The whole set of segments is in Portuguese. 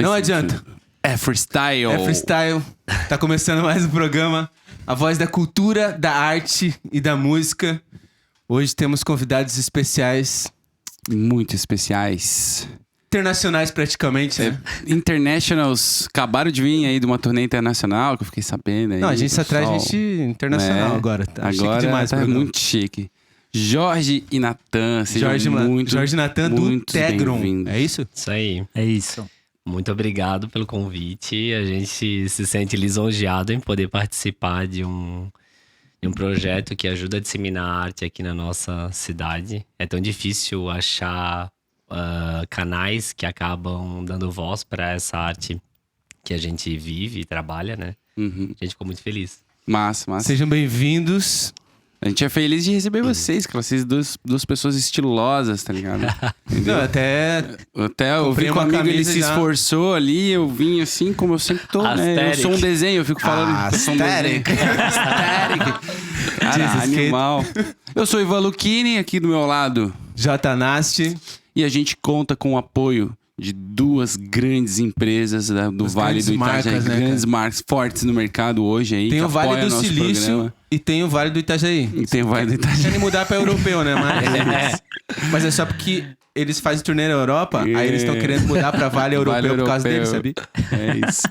Não adianta. É freestyle. É freestyle. Tá começando mais um programa. A voz da cultura, da arte e da música. Hoje temos convidados especiais. Muito especiais. Internacionais praticamente, né? Internationals acabaram de vir aí de uma turnê internacional que eu fiquei sabendo aí. Não, a gente só traz pessoal. gente internacional agora. Tá chique demais o tá programa. muito chique. Jorge e Natan, Jorge Natan do muito Tegron. bem-vindos. É isso? Isso aí. É isso. Muito obrigado pelo convite. A gente se sente lisonjeado em poder participar de um projeto que ajuda a disseminar a arte aqui na nossa cidade. É tão difícil achar canais que acabam dando voz para essa arte que a gente vive e trabalha, né? Uhum. A gente ficou muito feliz. Massa. Sejam bem-vindos. A gente é feliz de receber vocês, cara. Vocês duas pessoas estilosas, tá ligado? Entendeu? Não, até Eu vi comprei que o uma amigo ele camisa se já. esforçou ali, eu vim assim como eu sempre tô, né? Eu Aesthetic. sou um desenho, eu fico falando. Sou um desenho. Aesthetic. Cara, Jesus, animal. Eu sou Ivan Lucchini, aqui do meu lado. J. Nasti. E a gente conta com o apoio de duas grandes empresas do As Vale do grandes Itajaí. marcas, né, grandes marcas fortes no mercado hoje aí. Tem que o Vale apoiam do nosso Silício programa. e tem o Vale do Itajaí. E tem o Vale do Itajaí. Querem mudar pra europeu, né? Mas é só porque eles fazem turnê na Europa, aí eles estão querendo mudar pra Vale Europeu por causa deles, sabia? É isso.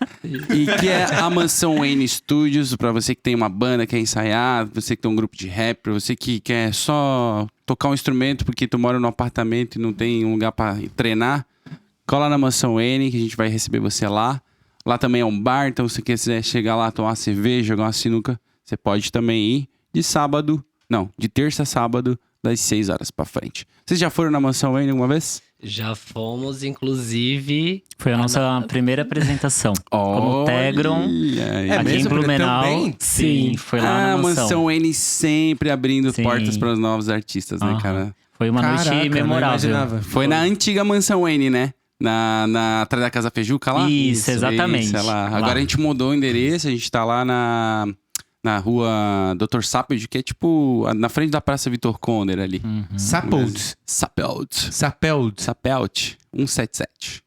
E que é a Mansão N Studios, pra você que tem uma banda, quer ensaiar, você que tem um grupo de rap, pra você que quer só tocar um instrumento porque tu mora num apartamento e não tem um lugar pra treinar, cola na Mansão N que a gente vai receber você lá. Lá também é um bar, então se você quiser chegar lá, tomar uma cerveja, jogar uma sinuca, você pode também ir de terça a sábado, das 6 horas pra frente. Vocês já foram na Mansão N alguma vez? Já fomos, inclusive... Foi a nossa primeira apresentação. Como Tegron, Olha, aqui mesmo? em Blumenau. Também? Sim, foi lá a na mansão. Mansão N sempre abrindo Sim. portas para os novos artistas, né, Aham. cara? Foi uma Caraca, noite não memorável. imaginava. Foi na antiga Mansão N, né? Atrás da Casa Fejuca lá? Isso, exatamente. Isso, é lá. Lá. Agora a gente mudou o endereço, a gente tá lá na rua Dr. Sapeld, que é tipo na frente da Praça Vitor Conner ali. Sapeld. Sapeld 177.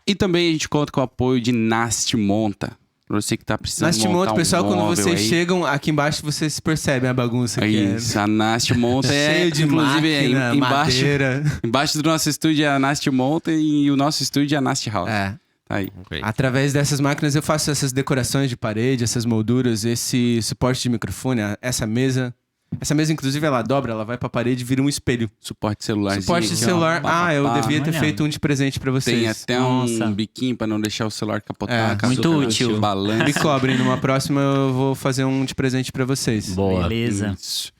E também a gente conta com o apoio de Nast Monta. Pra você que tá precisando Nasti montar Monta, pessoal, um quando móvel vocês aí. chegam aqui embaixo, vocês percebem a bagunça É que isso, a Nast Monta é cheio de inclusive máquina, embaixo, madeira. embaixo do nosso estúdio é a Nast Monta e o nosso estúdio é a Nast House. É. Tá aí. Através dessas máquinas eu faço essas decorações de parede, essas molduras, esse suporte de microfone, essa mesa. Essa mesa, inclusive, ela dobra, ela vai pra parede e vira um espelho. Suporte celular. Suporte de celular. Eu devia ter Olha. feito um de presente pra vocês. Tem até Nossa. um biquinho pra não deixar o celular capotar. É, com muito açúcar, útil. Balança. Me cobrem, numa próxima eu vou fazer um de presente pra vocês. Boa. Beleza. Isso.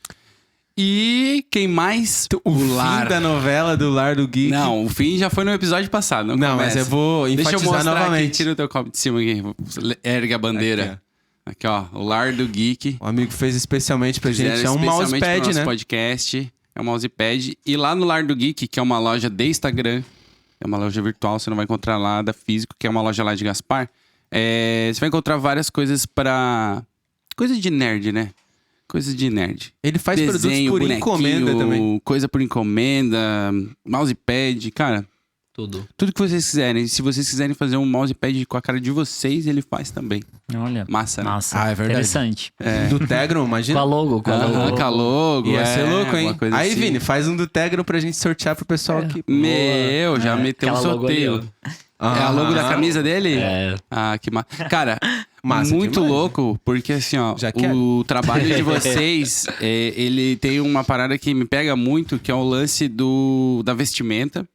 E quem mais? O fim da novela do Lar do Geek. Não, o fim já foi no episódio passado. Não, Não, mas começa. eu vou Deixa eu enfatizar mostrar novamente. aqui. Tira o teu copo de cima aqui. Ergue a bandeira. Aqui, ó. O Lar do Geek. O amigo fez especialmente pra gente. Fizeram É um especialmente pro mousepad, nosso né? podcast. É um mousepad. E lá no Lar do Geek, que é uma loja de Instagram, é uma loja virtual, você não vai encontrar nada físico, que é uma loja lá de Gaspar. Você vai encontrar várias coisas pra... Coisa de nerd, né? Coisa de nerd. Ele faz produtos por bonequinho, encomenda também. Coisa por encomenda, mousepad, cara... Tudo. Tudo que vocês quiserem. Se vocês quiserem fazer um mousepad com a cara de vocês, ele faz também. Olha. Massa, né? Massa. Ah, é verdade. Interessante. Do Tegron, Com imagina. a logo, com a logo. Aham, com a logo. Ia ser louco, alguma hein? coisa Aí, assim. Vini, faz um do Tegron pra gente sortear pro pessoal aqui. Já meteu um Aquela logo ali, sorteio. ó. É a logo da camisa dele? É. Ah, que massa. Cara, Massa muito demais. louco, porque assim, ó, Já quero. o trabalho de vocês, ele tem uma parada que me pega muito, que é o lance da vestimenta,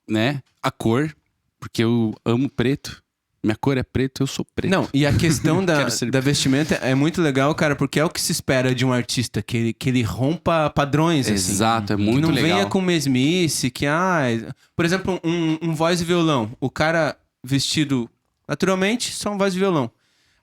né? A cor, porque eu amo preto. Minha cor é preto, eu sou preto. Não, e a questão Quero ser- da vestimenta é muito legal, cara, porque é o que se espera de um artista, que ele rompa padrões, assim. Exato, é Que muito não legal. venha com mesmice, por exemplo, um voz e violão. O cara vestido naturalmente, só um voz e violão.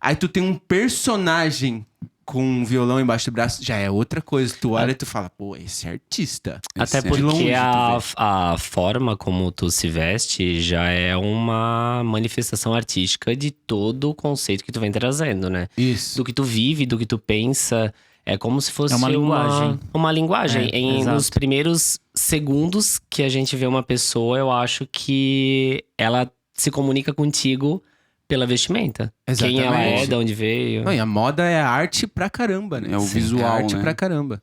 Aí tu tem um personagem com um violão embaixo do braço, já é outra coisa. Tu olha e tu fala, pô, esse é artista. Até Esse é porque de longe, tu a forma como tu se veste já é uma manifestação artística de todo o conceito que tu vem trazendo, né? Isso. Do que tu vive, do que tu pensa. É como se fosse É uma linguagem. uma linguagem. Exato. Nos primeiros segundos que a gente vê uma pessoa, eu acho que ela se comunica contigo pela vestimenta. Quem ela é, de onde veio. Não, e a moda é arte pra caramba, né? É o visual, é arte né? pra caramba.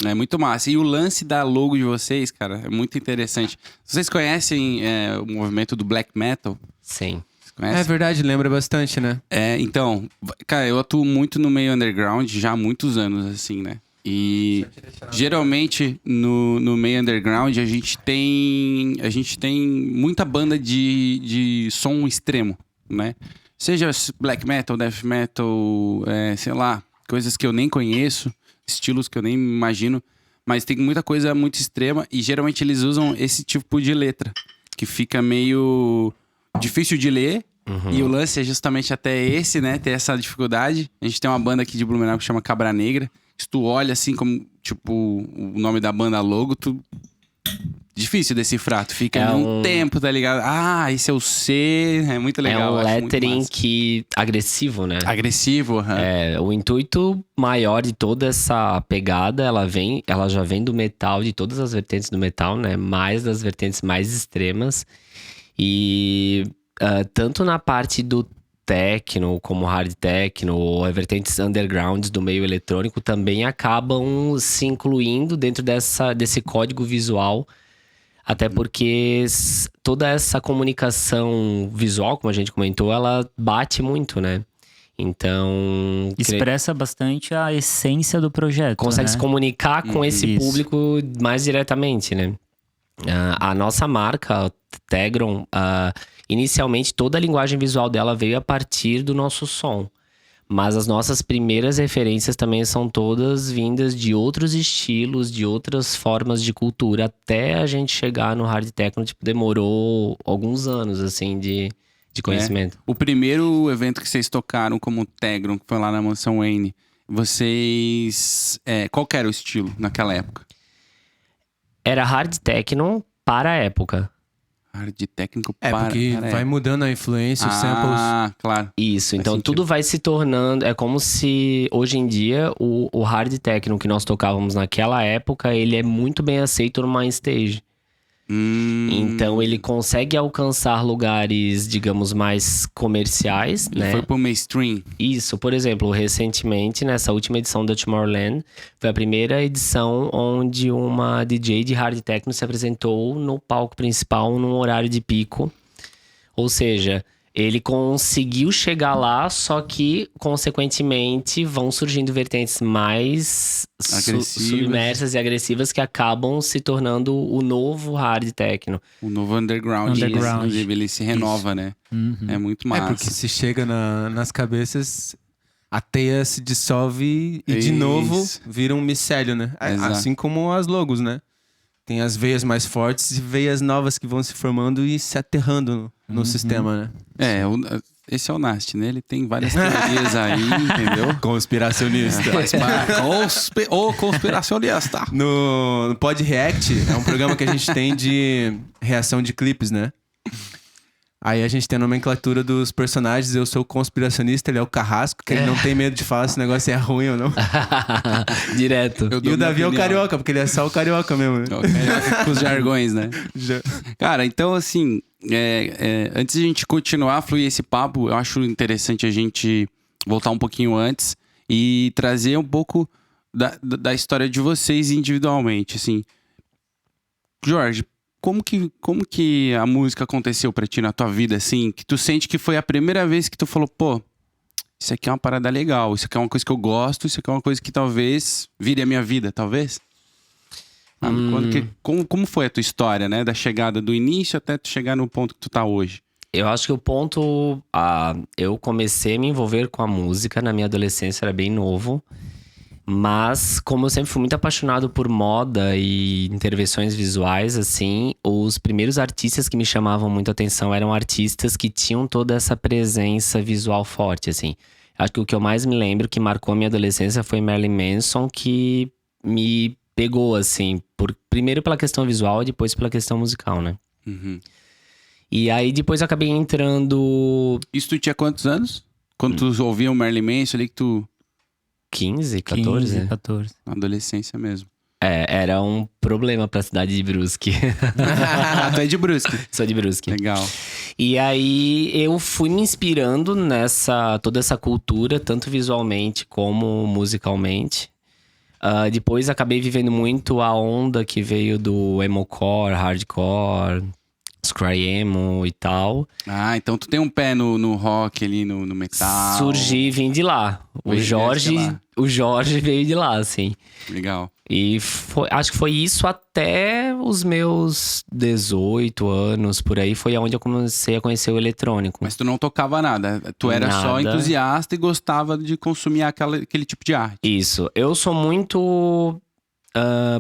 É muito massa. E o lance da logo de vocês, cara, é muito interessante. Vocês conhecem o movimento do black metal? Sim. Vocês conhecem? É verdade, lembra bastante, né? Então, cara, eu atuo muito no meio underground já há muitos anos, assim, né? E geralmente no meio underground a gente tem muita banda de som extremo, né? Seja black metal, death metal, sei lá, coisas que eu nem conheço, estilos que eu nem imagino, mas tem muita coisa muito extrema e geralmente eles usam esse tipo de letra, que fica meio difícil de ler. E o lance é justamente até esse, né? Ter essa dificuldade. A gente tem uma banda aqui de Blumenau que chama Cabra Negra. Se tu olha assim como, tipo, o nome da banda logo, difícil decifrar. Tu fica ali um tempo, tá ligado? Ah, esse é o C. É muito legal. É um lettering agressivo, né? Agressivo, o intuito maior de toda essa pegada, ela já vem do metal, de todas as vertentes do metal, né? Mais das vertentes mais extremas. E tanto na parte do techno, como hard techno, ou as vertentes undergrounds do meio eletrônico, também acabam se incluindo dentro desse código visual. Até porque toda essa comunicação visual, como a gente comentou, ela bate muito, né? Então... Expressa bastante a essência do projeto, consegue né? se comunicar com esse público mais diretamente, né? A nossa marca, Tegron, inicialmente toda a linguagem visual dela veio a partir do nosso som. Mas as nossas primeiras referências também são todas vindas de outros estilos, de outras formas de cultura. Até a gente chegar no hard techno, demorou alguns anos, assim, de conhecimento. O primeiro evento que vocês tocaram como Tegron, que foi lá na Mansão Wayne, vocês... qual que era o estilo naquela época? Era hard techno para a época. Hard técnico porque vai mudando a influência, os samples. Ah, claro. Isso, então tudo vai se tornando... É como se, hoje em dia, o hard techno que nós tocávamos naquela época, ele é muito bem aceito no main stage. Então ele consegue alcançar lugares, digamos, mais comerciais, ele né? Foi pro mainstream. Isso, por exemplo, recentemente, nessa última edição da Tomorrowland, foi a primeira edição onde uma DJ de hard techno se apresentou no palco principal num horário de pico. Ou seja, ele conseguiu chegar lá, só que, consequentemente, vão surgindo vertentes mais submersas e agressivas que acabam se tornando o novo hard techno. O novo underground. Ele se renova, né? É muito massa. Porque se chega nas cabeças, a teia se dissolve e de novo vira um micélio, né? Exato. Assim como as logos, né? Tem as veias mais fortes e veias novas que vão se formando e se aterrando no sistema, né? Esse é o Nast, né? Ele tem várias teorias aí, entendeu? Conspiracionista. O conspiracionista. No Pod React, é um programa que a gente tem de reação de clipes, né? Aí a gente tem a nomenclatura dos personagens. Eu sou o conspiracionista, ele é o carrasco, que ele não tem medo de falar se o negócio é ruim ou não. Direto. E o Davi é o carioca, porque ele é só o carioca mesmo, né? Com os jargões, né? Cara, então assim, antes de a gente continuar a fluir esse papo, eu acho interessante a gente voltar um pouquinho antes e trazer um pouco da história de vocês individualmente, assim. Jorge, como que a música aconteceu pra ti na tua vida, assim? Que tu sente que foi a primeira vez que tu falou, pô, isso aqui é uma parada legal, isso aqui é uma coisa que eu gosto, isso aqui é uma coisa que talvez vire a minha vida, talvez? Como foi a tua história, né? Da chegada do início até tu chegar no ponto que tu tá hoje? Eu acho que o ponto... eu comecei a me envolver com a música na minha adolescência, era bem novo. Mas, como eu sempre fui muito apaixonado por moda e intervenções visuais, assim, os primeiros artistas que me chamavam muito a atenção eram artistas que tinham toda essa presença visual forte, assim. Acho que o que eu mais me lembro, que marcou a minha adolescência, foi Marilyn Manson, que me pegou, assim, primeiro pela questão visual e depois pela questão musical, né? E aí, depois eu acabei entrando... Isso tu tinha quantos anos? Quando tu ouvia o Marilyn Manson ali que tu... 15, 14? 14. Na adolescência mesmo. Era um problema pra cidade de Brusque. Tu é de Brusque. Sou de Brusque. Legal. E aí eu fui me inspirando toda essa cultura, tanto visualmente como musicalmente. Depois acabei vivendo muito a onda que veio do emocore, hardcore, scry emo e tal. Ah, então tu tem um pé no rock ali, no metal. Surgi e vim de lá. O Jorge veio de lá, assim. Legal. E acho que foi isso até os meus 18 anos, por aí. Foi onde eu comecei a conhecer o eletrônico. Mas tu não tocava nada. Tu era só Nada. entusiasta e gostava de consumir aquele tipo de arte. Isso. Eu sou muito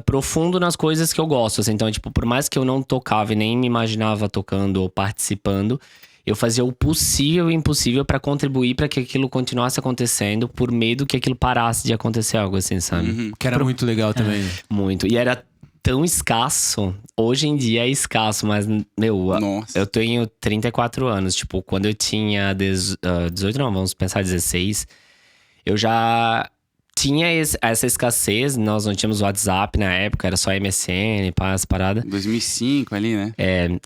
profundo nas coisas que eu gosto. Assim. Então, tipo, por mais que eu não tocava e nem me imaginava tocando ou participando, eu fazia o possível e o impossível pra contribuir pra que aquilo continuasse acontecendo, por medo que aquilo parasse de acontecer, algo assim, sabe? Que era muito legal também. né? Muito. E era tão escasso. Hoje em dia é escasso, mas, meu, Nossa. eu tenho 34 anos. Tipo, quando eu tinha 18, não, vamos pensar 16, eu já tinha essa escassez. Nós não tínhamos WhatsApp na época, era só MSN, essa parada. 2005 ali, né?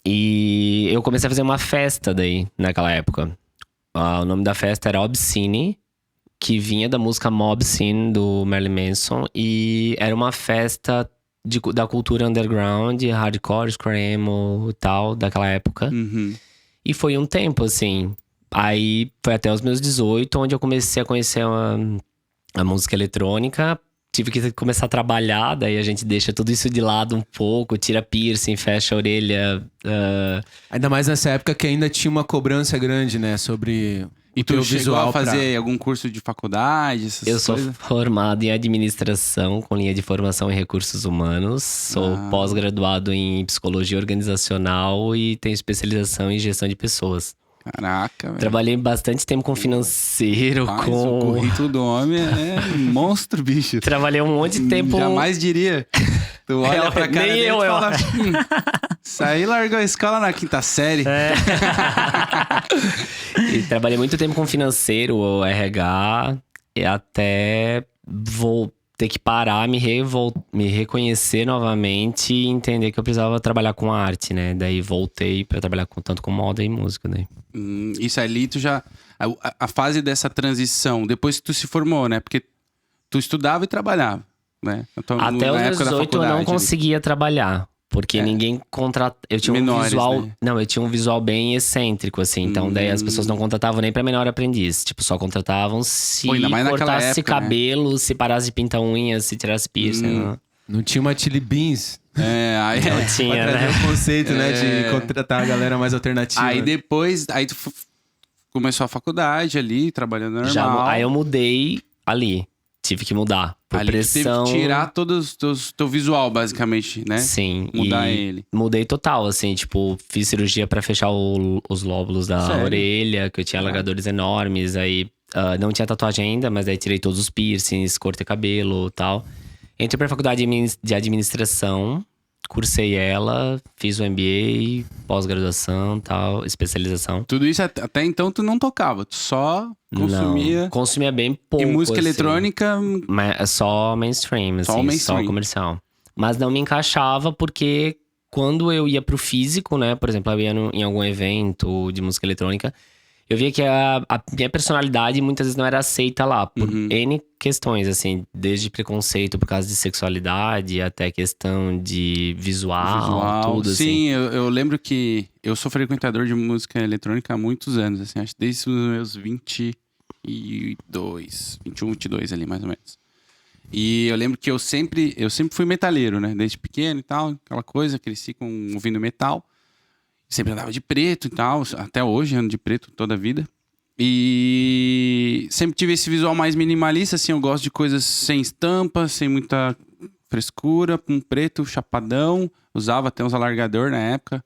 E eu comecei a fazer uma festa daí, naquela época. O nome da festa era Obscene, que vinha da música Mob Scene, do Marilyn Manson. E era uma festa da cultura underground, hardcore, scream emo e tal, daquela época. Uhum. E foi um tempo, assim. Aí foi até os meus 18, onde eu comecei a conhecer a música eletrônica. Tive que começar a trabalhar, daí a gente deixa tudo isso de lado um pouco, tira piercing, fecha a orelha. Ainda mais nessa época que ainda tinha uma cobrança grande, né? Sobre E o tu teu chegou visual a fazer algum curso de faculdade, essas Eu sou coisas? formado em administração, com linha de formação em recursos humanos. Sou pós-graduado em psicologia organizacional e tenho especialização em gestão de pessoas. Caraca, velho. Trabalhei bastante tempo com financeiro, Mas o com... currículo do homem é monstro, bicho. Trabalhei um monte de tempo... Jamais diria. Tu olha pra cara nem dele e eu, fala... Isso aí largou a escola na quinta série. E trabalhei muito tempo com financeiro, o RH, e até vou ter que parar, me reconhecer novamente e entender que eu precisava trabalhar com arte, né? Daí voltei pra trabalhar tanto com moda e música, né? Isso ali, tu já... A fase dessa transição, depois que tu se formou, né? Porque tu estudava e trabalhava, né? Então, Até os meus 18 eu não conseguia trabalhar. Porque ninguém contratava. Eu tinha um visual. Né? Não, eu tinha um visual bem excêntrico, assim. Então, daí as pessoas não contratavam nem pra menor aprendiz. Tipo, só contratavam se cortasse cabelo, né? Se parasse de pintar unhas, se tirasse piercing. Não tinha uma Chili Beans. Aí não tinha, né? O conceito, né? De contratar a galera mais alternativa. Aí depois. Aí tu começou a faculdade ali, trabalhando normal. Aí eu mudei ali. Tive que mudar. Por ali pressão. Teve que tirar todo o teu visual, basicamente, né? Sim. Mudar ele. Mudei total, assim. Tipo, fiz cirurgia pra fechar os lóbulos da orelha, que eu tinha alargadores enormes. Aí não tinha tatuagem ainda, mas aí tirei todos os piercings, cortei cabelo e tal. Entrei pra faculdade de administração. Cursei ela, fiz o MBA, pós-graduação, tal, especialização. Tudo isso até então tu não tocava, tu só consumia. Não, consumia bem pouco. E música assim. Eletrônica. Só mainstream, assim, só comercial. Mas não me encaixava porque quando eu ia pro físico, né? Por exemplo, eu ia em algum evento de música eletrônica, eu via que a minha personalidade muitas vezes não era aceita lá, por N questões, assim, desde preconceito por causa de sexualidade até questão de visual. Tudo assim. Sim, eu lembro que eu sou frequentador de música eletrônica há muitos anos, assim, acho que desde os meus 21, 22 ali, mais ou menos. E eu lembro que eu sempre fui metaleiro, né? Desde pequeno e tal, aquela coisa, cresci ouvindo metal. Sempre andava de preto e tal, até hoje ando de preto toda a vida. E sempre tive esse visual mais minimalista, assim, eu gosto de coisas sem estampa, sem muita frescura, com preto, chapadão. Usava até uns alargador na época.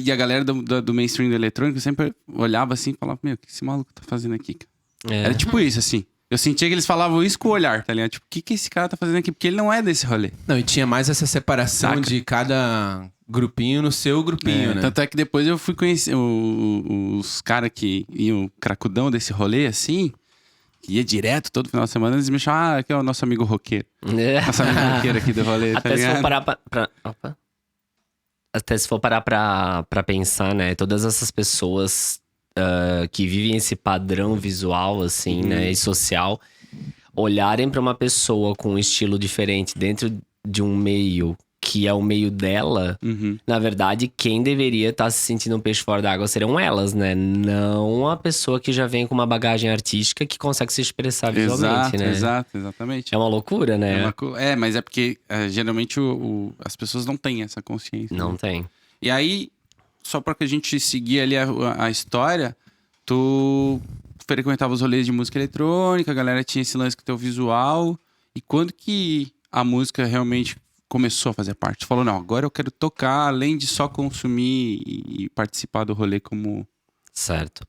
E a galera do mainstream do eletrônico sempre olhava assim e falava, meu, o que esse maluco tá fazendo aqui, cara? Era tipo isso, assim. Eu sentia que eles falavam isso com o olhar, tá ligado? Tipo, o que esse cara tá fazendo aqui? Porque ele não é desse rolê. Não, e tinha mais essa separação de cada grupinho no seu grupinho, né? Tanto é que depois eu fui conhecer os caras que iam cracudão desse rolê, assim, ia direto todo final de semana, eles me chamavam, aqui é o nosso amigo roqueiro. Nosso amigo roqueiro aqui do rolê, tá Até se ligado? for parar opa. Até se for parar pra pensar, né? Todas essas pessoas que vivem esse padrão visual, assim, né? E social, olharem pra uma pessoa com um estilo diferente dentro de um meio que é o meio dela, na verdade, quem deveria estar se sentindo um peixe fora d'água seriam elas, né? Não a pessoa que já vem com uma bagagem artística que consegue se expressar visualmente, né? Exatamente. É uma loucura, né? Mas é porque geralmente as pessoas não têm essa consciência. Não né? tem. E aí, só pra que a gente seguir ali a história, tu frequentava os rolês de música eletrônica, a galera tinha esse lance com o teu visual. E quando que a música realmente começou a fazer parte? Tu falou, não, agora eu quero tocar, além de só consumir e participar do rolê como... Certo.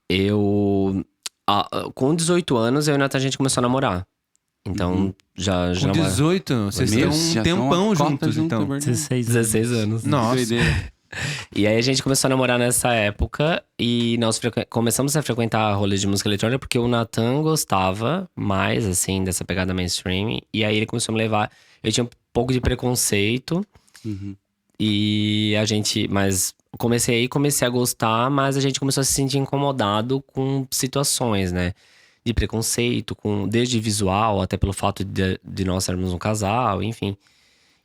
Com 18 anos, eu e o Nathan, a gente começou a namorar. Então, já Com 18, vocês têm um tempão juntos, então. 16 anos. Nossa. E aí a gente começou a namorar nessa época e nós começamos a frequentar rolês de música eletrônica porque o Nathan gostava mais, assim, dessa pegada mainstream. E aí ele começou a me levar. Eu tinha um pouco de preconceito e mas comecei a gostar, mas a gente começou a se sentir incomodado com situações, né? De preconceito, desde visual, até pelo fato de nós sermos um casal, enfim.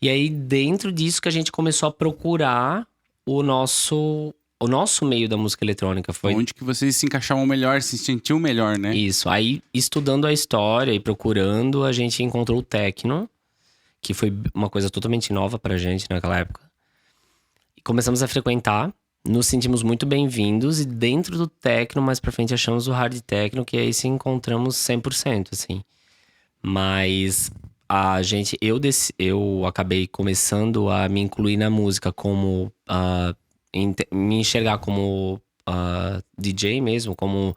E aí, dentro disso que a gente começou a procurar o nosso meio da música eletrônica. Foi onde que vocês se encaixavam melhor, se sentiam melhor, né? isso. Aí, estudando a história e procurando, a gente encontrou o techno, que foi uma coisa totalmente nova pra gente naquela época. E começamos a frequentar, nos sentimos muito bem-vindos. E dentro do techno, mais pra frente, achamos o hard techno, que aí se encontramos 100%, assim. Mas eu acabei começando a me incluir na música como... me enxergar como DJ mesmo, como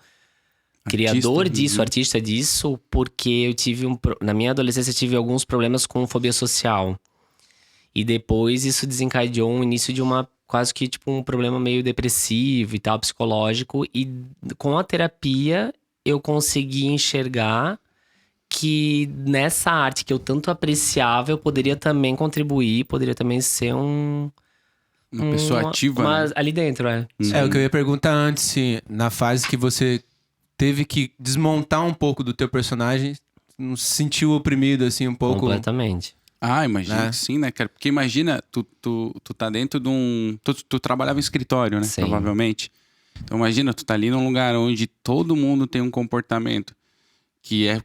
criador disso, artista disso, porque eu tive na minha adolescência eu tive alguns problemas com fobia social. E depois isso desencadeou um início de quase que tipo um problema meio depressivo e tal, psicológico. E com a terapia eu consegui enxergar que nessa arte que eu tanto apreciava, eu poderia também contribuir, poderia também ser uma pessoa ativa, né? Ali dentro, É o que eu ia perguntar antes, se na fase que você teve que desmontar um pouco do teu personagem, não se sentiu oprimido assim um pouco? Completamente. Imagina que sim, né, cara? Porque imagina, tu tá dentro de um... Tu trabalhava em escritório, né? Sim. Provavelmente. Então imagina, tu tá ali num lugar onde todo mundo tem um comportamento que é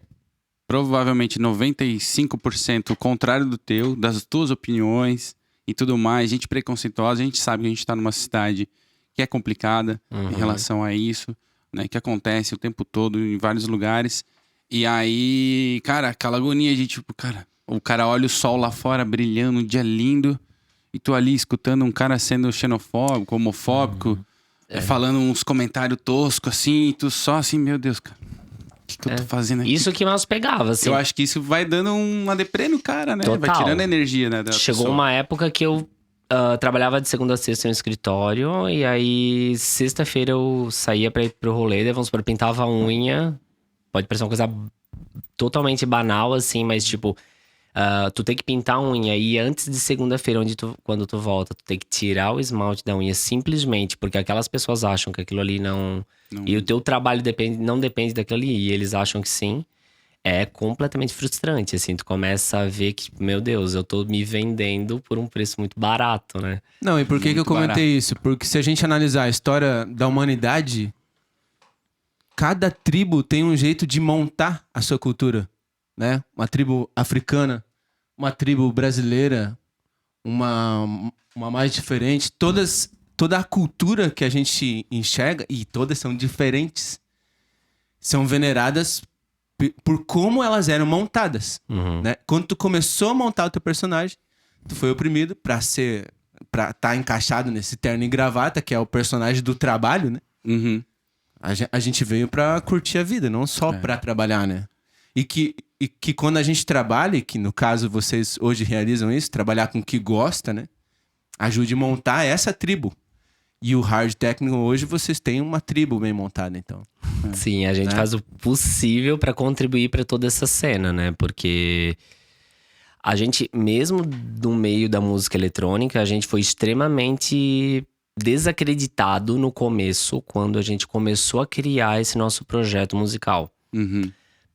provavelmente 95% o contrário do teu, das tuas opiniões e tudo mais. Gente preconceituosa, a gente sabe que a gente tá numa cidade que é complicada em relação a isso, né? Que acontece o tempo todo em vários lugares. E aí, cara, aquela agonia de tipo, cara... O cara olha o sol lá fora brilhando, um dia lindo, e tu ali escutando um cara sendo xenofóbico, homofóbico, falando uns comentários toscos assim, e tu só assim, meu Deus, cara, o que eu tô fazendo aqui? Isso que mais pegava, assim. Eu acho que isso vai dando uma deprê no cara, né? Total. Vai tirando a energia, né? Chegou uma época que eu trabalhava de segunda a sexta no escritório, e aí sexta-feira eu saía pra ir pro rolê, daí vamos supor, pintava a unha. Pode parecer uma coisa totalmente banal, assim, mas tipo... tu tem que pintar a unha e antes de segunda-feira, quando tu volta, tu tem que tirar o esmalte da unha simplesmente porque aquelas pessoas acham que aquilo ali não... E o teu trabalho não depende daquilo ali, e eles acham que sim. É completamente frustrante, assim. Tu começa a ver que, meu Deus, eu tô me vendendo por um preço muito barato, né? Não, e por que eu comentei isso? Porque se a gente analisar a história da humanidade, cada tribo tem um jeito de montar a sua cultura. Né? Uma tribo africana, uma tribo brasileira, uma mais diferente. Toda a cultura que a gente enxerga, e todas são diferentes, são veneradas por como elas eram montadas. Né? Quando tu começou a montar o teu personagem, tu foi oprimido pra estar encaixado nesse terno e gravata, que é o personagem do trabalho, né? A gente veio pra curtir a vida, não só pra trabalhar, né? E que quando a gente trabalha, e que no caso vocês hoje realizam isso, trabalhar com o que gosta, né? Ajude a montar essa tribo. E o hard techno hoje, vocês têm uma tribo bem montada, então. Sim, a gente Né? faz o possível pra contribuir pra toda essa cena, né? Porque a gente, mesmo no meio da música eletrônica, a gente foi extremamente desacreditado no começo, quando a gente começou a criar esse nosso projeto musical. Uhum.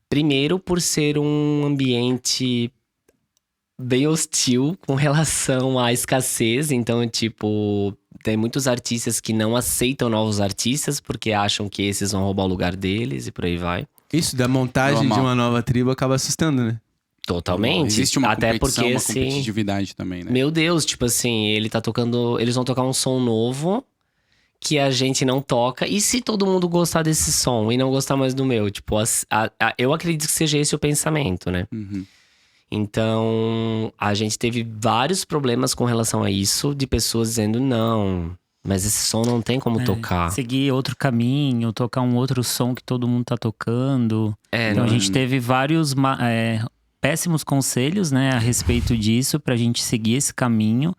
Primeiro, por ser um ambiente bem hostil com relação à escassez. Então, tipo, tem muitos artistas que não aceitam novos artistas porque acham que esses vão roubar o lugar deles e por aí vai. Isso da montagem Normal. de uma nova tribo acaba assustando, né? Totalmente. Existe uma Até competição, porque, uma assim, competitividade também, né? meu Deus, tipo assim, ele tá tocando. Eles vão tocar um som novo que a gente não toca. E se todo mundo gostar desse som e não gostar mais do meu? Tipo, eu acredito que seja esse o pensamento, né? Uhum. Então, a gente teve vários problemas com relação a isso, de pessoas dizendo, não, mas esse som não tem como tocar. Seguir outro caminho, tocar um outro som que todo mundo tá tocando. Então a não- gente teve vários péssimos conselhos, né, a respeito disso, pra gente seguir esse caminho.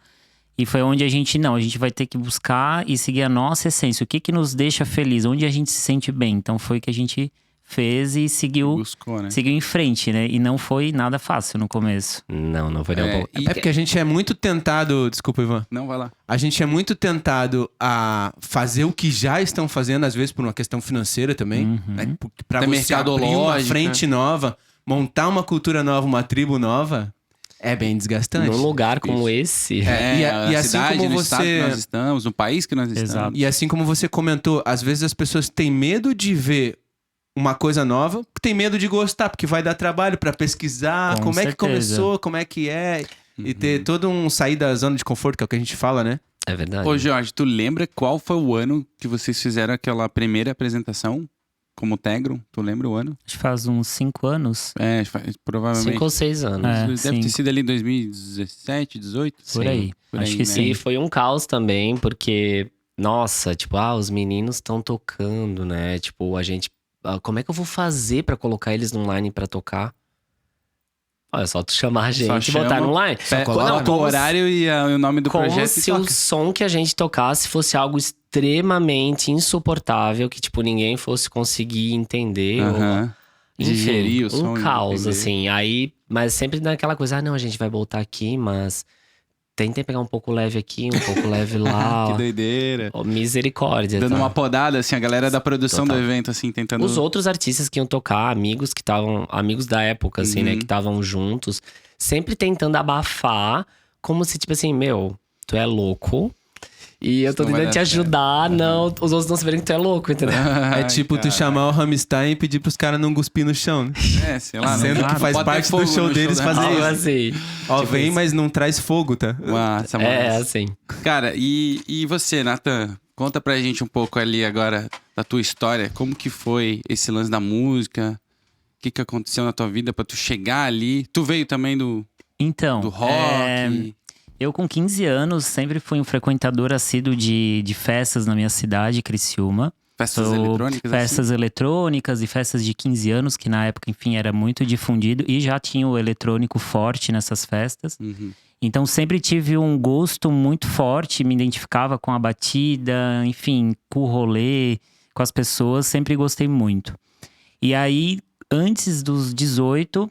E foi onde a gente vai ter que buscar e seguir a nossa essência. O que que nos deixa feliz, onde a gente se sente bem. Então foi o que a gente fez e seguiu em frente, né? E não foi nada fácil no começo. Não foi nem um pouco. É porque a gente é muito tentado. Desculpa, Ivan. Não, vai lá. A gente é muito tentado a fazer o que já estão fazendo, às vezes por uma questão financeira também. Né? Pra Até você abrir uma mercadológica. frente nova, montar uma cultura nova, uma tribo nova, é bem desgastante. Num lugar como esse. É, a e assim cidade, como no estado que nós estamos, no país que nós estamos. Exato. E assim como você comentou, às vezes as pessoas têm medo de ver uma coisa nova, porque tem medo de gostar, porque vai dar trabalho pra pesquisar Com como é que certeza. começou, como é que é, e ter todo um sair da zona de conforto, que é o que a gente fala, né? É verdade. Ô, Jorge, tu lembra qual foi o ano que vocês fizeram aquela primeira apresentação como Tegron? Tu lembra o ano? Acho que faz uns 5 anos. É, provavelmente. 5 ou 6 anos. É. Deve ter cinco. sido ali 2017, 18? Por Sim. aí. Por Acho aí, que né? sim. E foi um caos também, porque, nossa, tipo, os meninos estão tocando, né? Tipo, a gente. Como é que eu vou fazer pra colocar eles no line pra tocar? É só tu chamar a gente e chama, botar no line. Coloca o horário e o nome do Como projeto se e o toca. som que a gente tocasse fosse algo extremamente insuportável, que, tipo, ninguém fosse conseguir entender. Aham. Enfim, Digerir o som. um caos, entender. assim. Aí, mas sempre naquela coisa, não, a gente vai voltar aqui, mas tentem pegar um pouco leve aqui, um pouco leve lá. Que doideira. Ó, misericórdia. Dando tá? uma podada, assim, a galera da produção Total. do evento, assim, tentando... Os outros artistas que iam tocar, amigos que estavam, amigos da época, assim, né, que estavam juntos, sempre tentando abafar, como se, tipo assim, meu, tu é louco. E eu tô Isso não vai tentando te dar ajudar, não, os outros não saberem que tu é louco, entendeu? É tipo tu chamar o Rammstein e pedir pros caras não cuspir no chão, né? É, sei lá. Sendo não, que faz pode ter parte do fogo show no deles da- fazer Algo isso. assim. Ó, Tipo vem, isso. mas não traz fogo, tá? Massa, É, massa. assim. Cara, e você, Nathan? Conta pra gente um pouco ali agora da tua história. Como que foi esse lance da música? O que aconteceu na tua vida pra tu chegar ali? Tu veio também do Então, rock? eu com 15 anos sempre fui um frequentador assíduo de festas na minha cidade, Criciúma. Festas eletrônicas? Festas eletrônicas e festas de 15 anos, que na época, enfim, era muito difundido. E já tinha o eletrônico forte nessas festas. Assim? Uhum. Então sempre tive um gosto muito forte, me identificava com a batida, enfim, com o rolê, com as pessoas, sempre gostei muito. E aí, antes dos 18,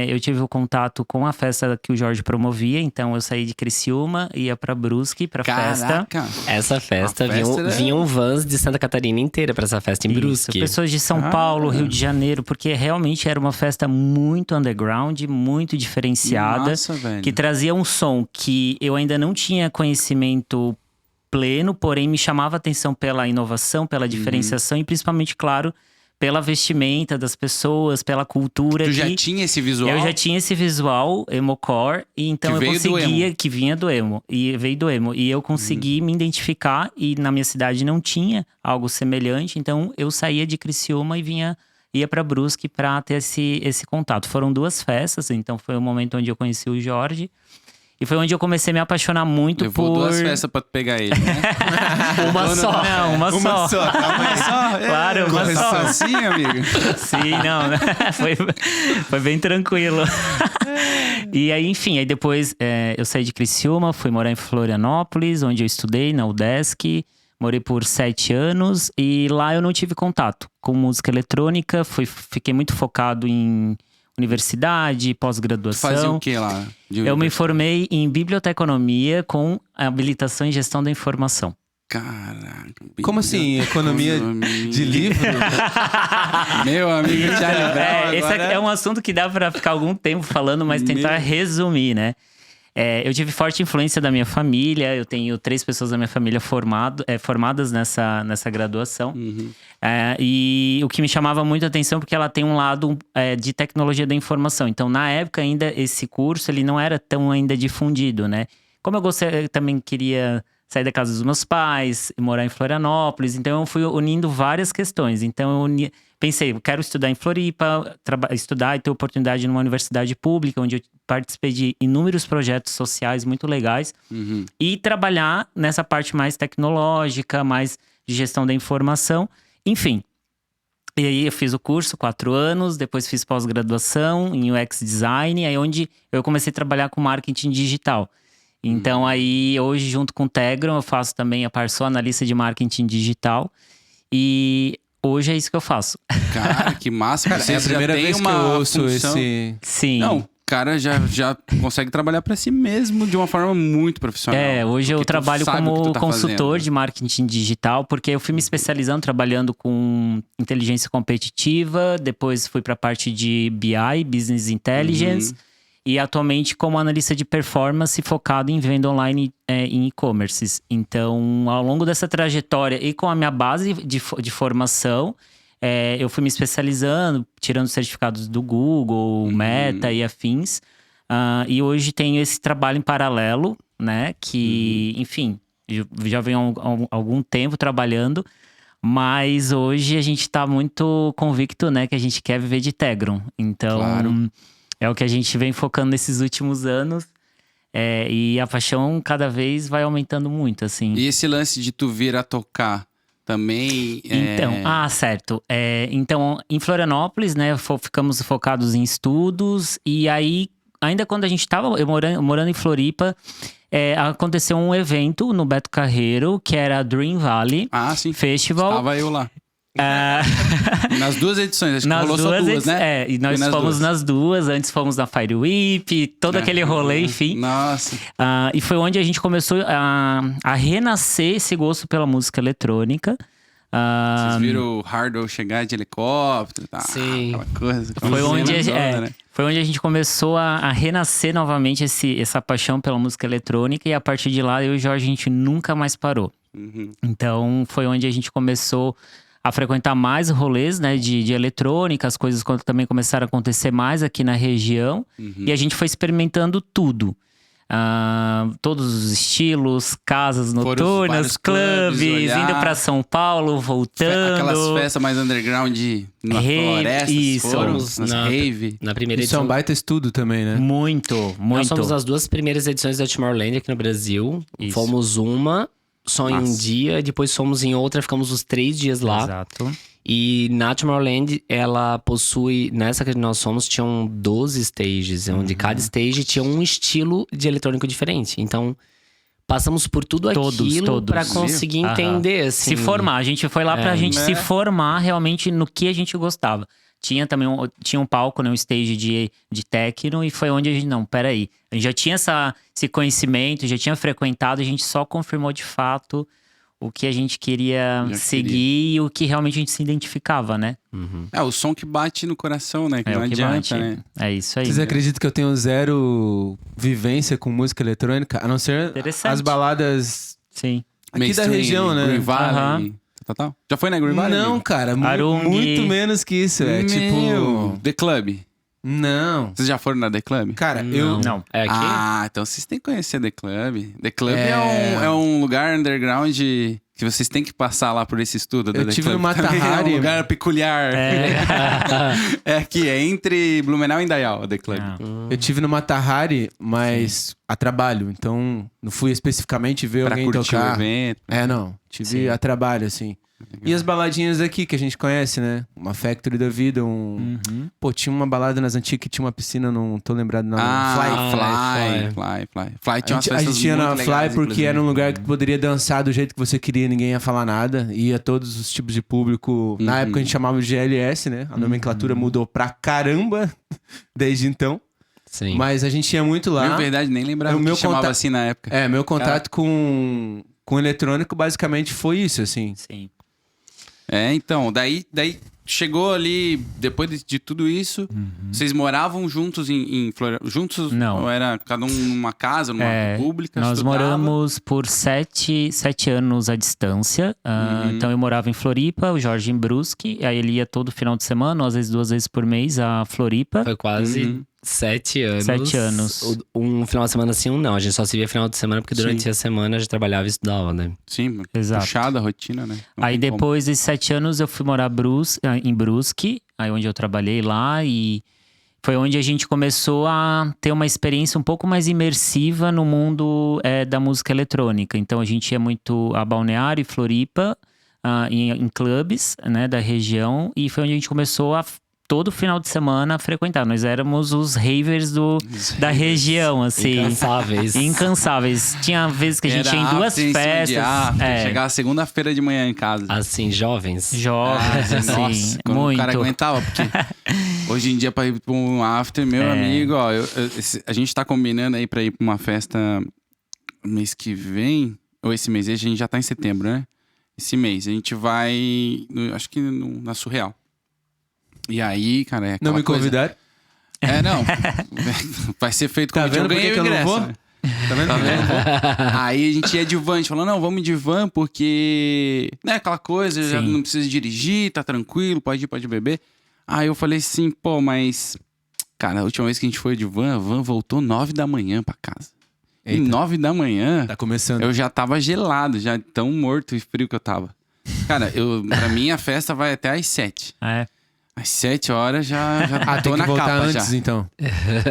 eu tive o contato com a festa que o Jorge promovia. Então eu saí de Criciúma, ia pra Brusque, pra festa. Caraca! Essa festa, A festa era- vinham vans de Santa Catarina inteira pra essa festa em Isso, Brusque. pessoas de São Paulo, Rio de Janeiro, porque realmente era uma festa muito underground, muito diferenciada. Nossa, velho. Que trazia um som que eu ainda não tinha conhecimento pleno, porém me chamava a atenção pela inovação, pela diferenciação e principalmente, claro, pela vestimenta das pessoas, pela cultura. Tu já que tinha esse visual? eu já tinha esse visual emocore, e então Que eu veio do conseguia, emo. que vinha do emo, e veio do emo. E eu consegui me identificar, e na minha cidade não tinha algo semelhante, então eu saía de Criciúma e ia pra Brusque pra ter esse contato. Foram 2 festas, então foi o momento onde eu conheci o Jorge. E foi onde eu comecei a me apaixonar muito Levou por... 2 festas pra tu pegar ele, né? Uma só. Não, uma só. calma aí. Claro, uma só. Assim, amigo? Sim, não, né? Foi bem tranquilo. E aí, enfim, aí depois eu saí de Criciúma, fui morar em Florianópolis, onde eu estudei, na UDESC, Morei por 7 anos e lá eu não tive contato com música eletrônica. Fiquei muito focado em universidade, pós-graduação. Fazia o que lá? Eu me formei em biblioteconomia com habilitação em gestão da informação. Caraca. Como assim? Economia de livro? Meu amigo Charlie Brown Esse agora... é um assunto que dá pra ficar algum tempo falando, mas tentar resumir, né? Eu tive forte influência da minha família. Eu tenho 3 pessoas da minha família formadas nessa graduação. E o que me chamava muito a atenção, porque ela tem um lado de tecnologia da informação. Então, na época ainda, esse curso ele não era tão ainda difundido, né? Como eu também queria sair da casa dos meus pais, morar em Florianópolis. Então, eu fui unindo várias questões. Então, eu pensei, eu quero estudar em Floripa, estudar e ter oportunidade numa universidade pública, onde eu participei de inúmeros projetos sociais muito legais. E trabalhar nessa parte mais tecnológica, mais de gestão da informação. Enfim. E aí eu fiz o curso 4 anos, depois fiz pós-graduação em UX Design, aí onde eu comecei a trabalhar com marketing digital. Então aí hoje junto com o Tegron eu faço também sou analista de marketing digital e hoje é isso que eu faço. Cara, que massa. Cara, é a primeira vez que eu ouço função... esse... Sim. Não, o cara já consegue trabalhar pra si mesmo de uma forma muito profissional. Hoje eu trabalho como consultor fazendo. de marketing digital, porque eu fui me especializando trabalhando com inteligência competitiva, depois fui pra parte de BI, Business Intelligence, e atualmente como analista de performance focado em venda online em e-commerces. Então, ao longo dessa trajetória e com a minha base de formação, eu fui me especializando, tirando certificados do Google, Meta e afins. E hoje tenho esse trabalho em paralelo, né? Que, enfim, já venho há algum tempo trabalhando. Mas hoje a gente tá muito convicto, né? Que a gente quer viver de Tegron. Então, é o que a gente vem focando nesses últimos anos. E a paixão cada vez vai aumentando muito, assim. E esse lance de tu vir a tocar também... Então, certo. Então, em Florianópolis, né, ficamos focados em estudos. E aí, ainda quando a gente tava morando em Floripa, aconteceu um evento no Beto Carreiro, que era a Dream Valley sim. Festival. Estava eu lá. Nas 2 edições, acho que rolou só 2, né? E nós fomos nas 2, antes fomos na Fire Whip, todo aquele rolê, enfim. Nossa. E foi onde a gente começou a renascer esse gosto pela música eletrônica. Vocês viram o Hardwell chegar de helicóptero, tá? Sim. Aquela coisa. Foi onde a gente começou a renascer novamente essa paixão pela música eletrônica. E a partir de lá, eu e o Jorge, a gente nunca mais parou. Então, foi onde a gente começou a frequentar mais rolês, né, de eletrônica. As coisas também começaram a acontecer mais aqui na região. E a gente foi experimentando tudo. Todos os estilos, casas noturnas, clubes, indo pra São Paulo, voltando. Aquelas festas mais underground na floresta. Isso. Fomos nas rave. na primeira Isso é edição. um baita estudo também, né? Muito. Nós fomos nas 2 primeiras edições da Tomorrowland aqui no Brasil. Isso. Fomos só em um dia, depois fomos em outra, ficamos os 3 dias lá. Exato. E na Tomorrowland, ela possui, nessa que nós fomos, tinham 12 stages, onde cada stage tinha um estilo de eletrônico diferente. Então, passamos por tudo aquilo pra conseguir entender, assim. Se formar, a gente foi lá pra gente se formar realmente no que a gente gostava. Tinha também um palco, né, um stage de techno, e foi onde a gente, não, peraí. A gente já tinha esse conhecimento, já tinha frequentado, a gente só confirmou de fato o que a gente queria seguir e o que realmente a gente se identificava, né? O som que bate no coração, né? Que não o que adianta, bate. né? É isso aí. Vocês acreditam que eu tenho 0 vivência com música eletrônica? A não ser as baladas Sim. aqui da região, né? Green Valley. Total. Já foi na Green Valley? Não, amigo? cara. Arung. Muito menos que isso. Tipo... The Club. Não. Vocês já foram na The Club? Cara, eu... Não. É aqui? Então vocês têm que conhecer The Club. The Club é um lugar underground que vocês têm que passar lá por esse estudo da Eu The tive Club. no Mata Hari. É um lugar peculiar. É aqui, é entre Blumenau e Indaial, The Club. Eu tive no Mata Hari, mas a trabalho. Então, não fui especificamente ver Pra alguém curtir tocar. o evento. Não. Tive a trabalho, assim. E as baladinhas aqui que a gente conhece, né? Uma Factory da vida, Pô, tinha uma balada nas antigas que tinha uma piscina, não tô lembrado não. Fly. Tinha umas A festas gente ia muito na legais, Fly porque inclusive. era um lugar que tu poderia dançar do jeito que você queria, ninguém ia falar nada. Ia todos os tipos de público. Na época a gente chamava de GLS, né? A nomenclatura mudou pra caramba desde então. Sim. Mas a gente ia muito lá. Na verdade, nem lembrava O que meu chamava contato- assim na época. Meu contato com eletrônico basicamente foi isso, assim. Sim. Então, daí chegou ali, depois de tudo isso, vocês moravam juntos em Florianópolis? Juntos? Não. Ou era cada um numa casa, numa república? Nós estudava? moramos por 7 anos à distância. Então eu morava em Floripa, o Jorge em Brusque. Aí ele ia todo final de semana, ou às vezes 2 vezes por mês, a Floripa. Foi quase 7 anos. 7 anos. Um final de semana sim, um não. A gente só se via final de semana porque durante a semana a gente trabalhava e estudava, né? Sim, Exato. puxada a rotina, né? Não Aí tem como. depois desses 7 anos eu fui morar em Brusque, aí onde eu trabalhei lá, e foi onde a gente começou a ter uma experiência um pouco mais imersiva no mundo da música eletrônica. Então a gente ia muito a Balneário e Floripa, em clubes, né, da região, e foi onde a gente começou a todo final de semana a frequentar. Nós éramos os ravers da região, assim. Incansáveis. Incansáveis. Tinha vezes que a gente ia em duas after, em cima de festas. after, chegava segunda-feira de manhã em casa. Assim, jovens. Jovens, assim, Nossa, quando muito. o cara aguentava, porque hoje em dia pra ir pra um after, meu amigo, ó, a gente tá combinando aí pra ir pra uma festa mês que vem, ou esse mês, a gente já tá em setembro, né? Esse mês, a gente vai, acho que na Surreal. E aí, cara, é Não aquela me coisa. convidaram? Não. Vai ser feito Tá como vendo eu por que ganhei que o eu não ingresso, vou? né? Tá vendo? Tá vendo? Aí a gente ia de van, a gente falou, não, vamos de van porque, né, aquela coisa, já Sim. não precisa dirigir, tá tranquilo, pode ir, pode beber. Aí eu falei assim, pô, mas, cara, a última vez que a gente foi de van, a van voltou 9 da manhã pra casa. E Eita. 9 da manhã, Tá começando. eu já tava gelado, já tão morto e frio que eu tava. Cara, pra mim a festa vai até às 7. É. Às 7 horas já tô Tem que na voltar capa antes, já. então.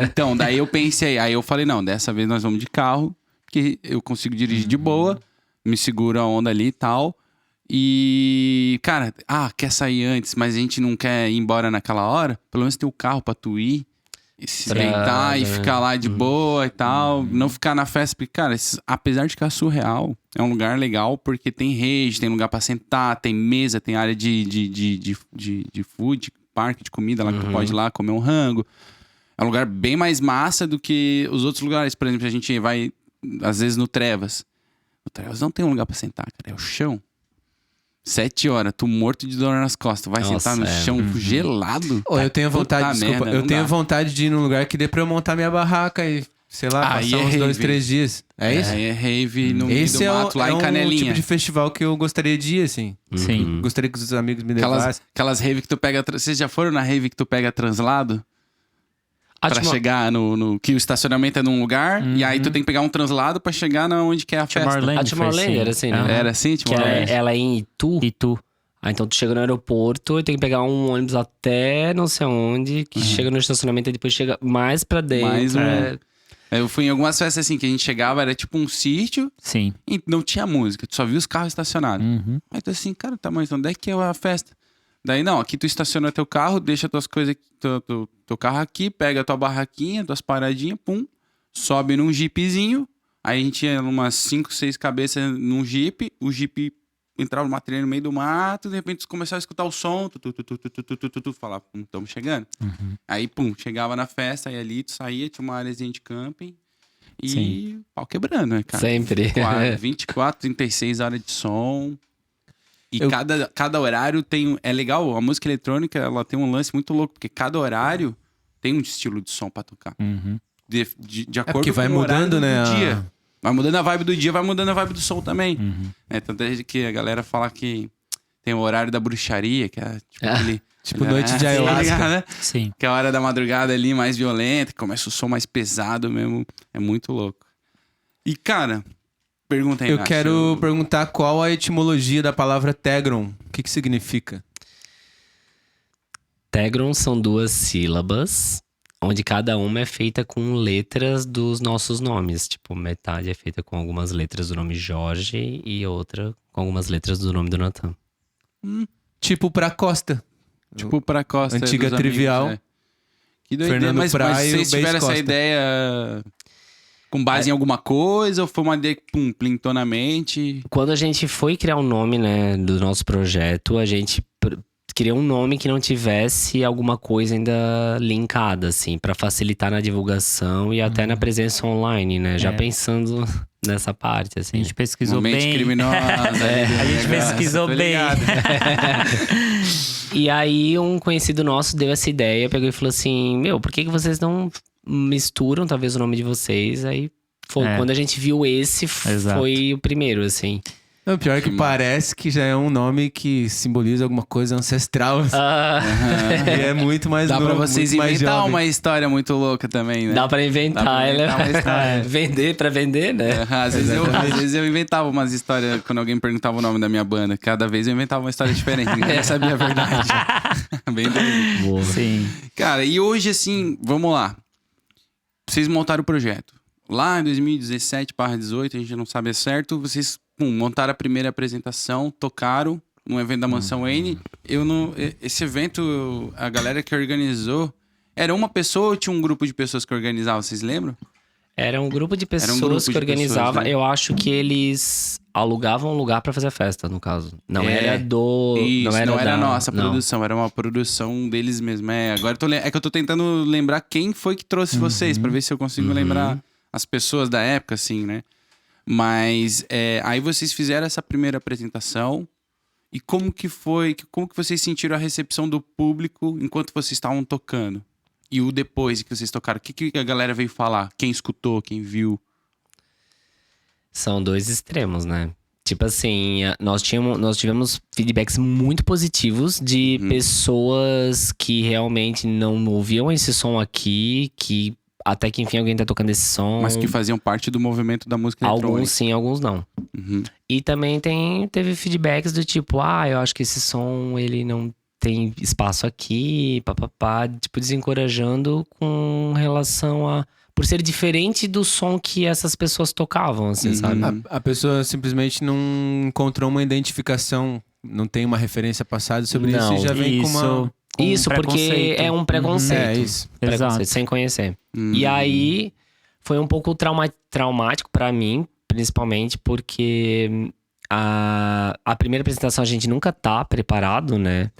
Então, daí eu pensei, aí eu falei, não, dessa vez nós vamos de carro, que eu consigo dirigir de boa, me seguro a onda ali e tal. E, cara, quer sair antes, mas a gente não quer ir embora naquela hora? Pelo menos tem o carro pra tu ir, e se deitar e ficar lá de boa e tal. Não ficar na festa, porque, cara, apesar de ficar surreal, é um lugar legal porque tem rede, tem lugar pra sentar, tem mesa, tem área de food, parque de comida lá que tu pode ir lá comer um rango. É um lugar bem mais massa do que os outros lugares. Por exemplo, a gente vai, às vezes, no Trevas. No Trevas não tem um lugar pra sentar, cara, é o chão. 7 horas, tu morto de dor nas costas, vai Nossa, sentar no chão gelado? Ô, eu tenho vontade, Puta desculpa, merda, eu não tenho dá. vontade de ir num lugar que dê pra eu montar minha barraca e, sei lá, Aí passar é uns 2, rave. 3 dias. É isso? É rave no meio Esse do é, mato, lá é em um Canelinha. tipo de festival que eu gostaria de ir, assim. Sim. Gostaria que os amigos me Aquelas, levassem. aquelas rave que tu pega... Vocês já foram na rave que tu pega translado? Pra chegar no... Que o estacionamento é num lugar, e aí tu tem que pegar um translado pra chegar na onde que é a festa. Tomorrowland A Tomorrowland foi era assim, né? Aham. Era assim, tipo... Que ela é em Itu. E tu? Então tu chega no aeroporto e tem que pegar um ônibus até não sei onde, que chega no estacionamento e depois chega mais pra dentro. Mais Eu fui em algumas festas assim, que a gente chegava, era tipo um sítio, Sim. e não tinha música, tu só via os carros estacionados. Uhum. Aí tu assim, cara, tá, mas onde é que é a festa? Daí não, aqui tu estaciona teu carro, deixa tuas coisas, teu carro aqui, pega a tua barraquinha, tuas paradinhas, pum, sobe num jeepzinho. Aí a gente ia umas 5, 6 cabeças num jeep, o jeep entrava numa trilha no meio do mato, de repente tu começava a escutar o som, falava, pum, estamos chegando. Aí, pum, chegava na festa, aí ali tu saía, tinha uma áreazinha de camping e Sim. pau quebrando, né, cara? Sempre. 24, 36 horas de som. E Eu- cada horário é legal, a música eletrônica, ela tem um lance muito louco, porque cada horário tem um estilo de som pra tocar. Uhum. De acordo porque vai com o horário mudando, né, do a- dia. Vai mudando a vibe do dia, vai mudando a vibe do som também. Uhum. Tanto é que a galera fala que tem o horário da bruxaria, que é tipo aquele... Tipo noite de ayahuasca. ligado, né? Sim. Que é a hora da madrugada ali, mais violenta, que começa o som mais pesado mesmo. É muito louco. E, cara, pergunta aí, Eu Nath, quero perguntar qual a etimologia da palavra Tegron. O que significa? Tegron são 2 sílabas, onde cada uma é feita com letras dos nossos nomes. Tipo, metade é feita com algumas letras do nome Jorge e outra com algumas letras do nome do Natan. Tipo pra Costa. Tipo pra Costa. Antiga dos Trivial. Amigos, Que doideira. Fernando Mas Praia e vocês o tiveram Bass essa Costa. ideia com base em alguma coisa? Ou foi uma ideia que, plintou na mente? Quando a gente foi criar um nome, né, do nosso projeto, a gente criou um nome que não tivesse alguma coisa ainda linkada, assim, pra facilitar na divulgação e até na presença online, né? Já pensando nessa parte, A assim. gente pesquisou Mente bem. criminosa. A gente pesquisou Tô bem. ligado. E aí, um conhecido nosso deu essa ideia, pegou e falou assim: Meu, por que vocês não misturam talvez o nome de vocês? Aí, quando a gente viu esse, Exato. foi o primeiro, assim. Não, pior que parece que já é um nome que simboliza alguma coisa ancestral. E é muito mais Dá novo, pra vocês muito mais inventar jovem. uma história muito louca também, né? Dá pra inventar, Dá pra inventar uma história. Vender pra vender, né? Às vezes eu inventava umas histórias quando alguém perguntava o nome da minha banda. Cada vez eu inventava uma história diferente. Ninguém sabia a verdade. Bem doido. Sim. Cara, e hoje, assim, vamos lá. Vocês montaram o projeto. Lá em 2017/18, a gente não sabe certo, vocês montaram a primeira apresentação, tocaram num evento da Mansão N. Esse evento, a galera que organizou, era uma pessoa ou tinha um grupo de pessoas que organizavam, vocês lembram? Era um grupo de pessoas grupo de que organizava. pessoas, né? Eu acho que eles alugavam um lugar pra fazer a festa, no caso. Não era Isso, não era da nossa não. produção, era uma produção deles mesmo. Agora é que eu tô tentando lembrar quem foi que trouxe vocês, pra ver se eu consigo lembrar as pessoas da época, assim, né? Mas aí vocês fizeram essa primeira apresentação. E como que vocês sentiram a recepção do público enquanto vocês estavam tocando? E o depois que vocês tocaram, o que a galera veio falar? Quem escutou, quem viu? São dois extremos, né? Tipo assim, nós tivemos feedbacks muito positivos de pessoas que realmente não ouviam esse som aqui, que até que enfim alguém tá tocando esse som. Mas que faziam parte do movimento da música eletrônica. Alguns sim, alguns não. E também teve feedbacks do tipo, eu acho que esse som, ele não tem espaço aqui, papapá, tipo, desencorajando com relação a... Por ser diferente do som que essas pessoas tocavam, assim, sabe? A pessoa simplesmente não encontrou uma identificação, não tem uma referência passada sobre Não, isso e já vem com uma... Isso, porque preconceito. é um preconceito. É isso. Preconceito, Exato. sem conhecer. E aí, foi um pouco traumático pra mim, principalmente porque a primeira apresentação a gente nunca tá preparado, né?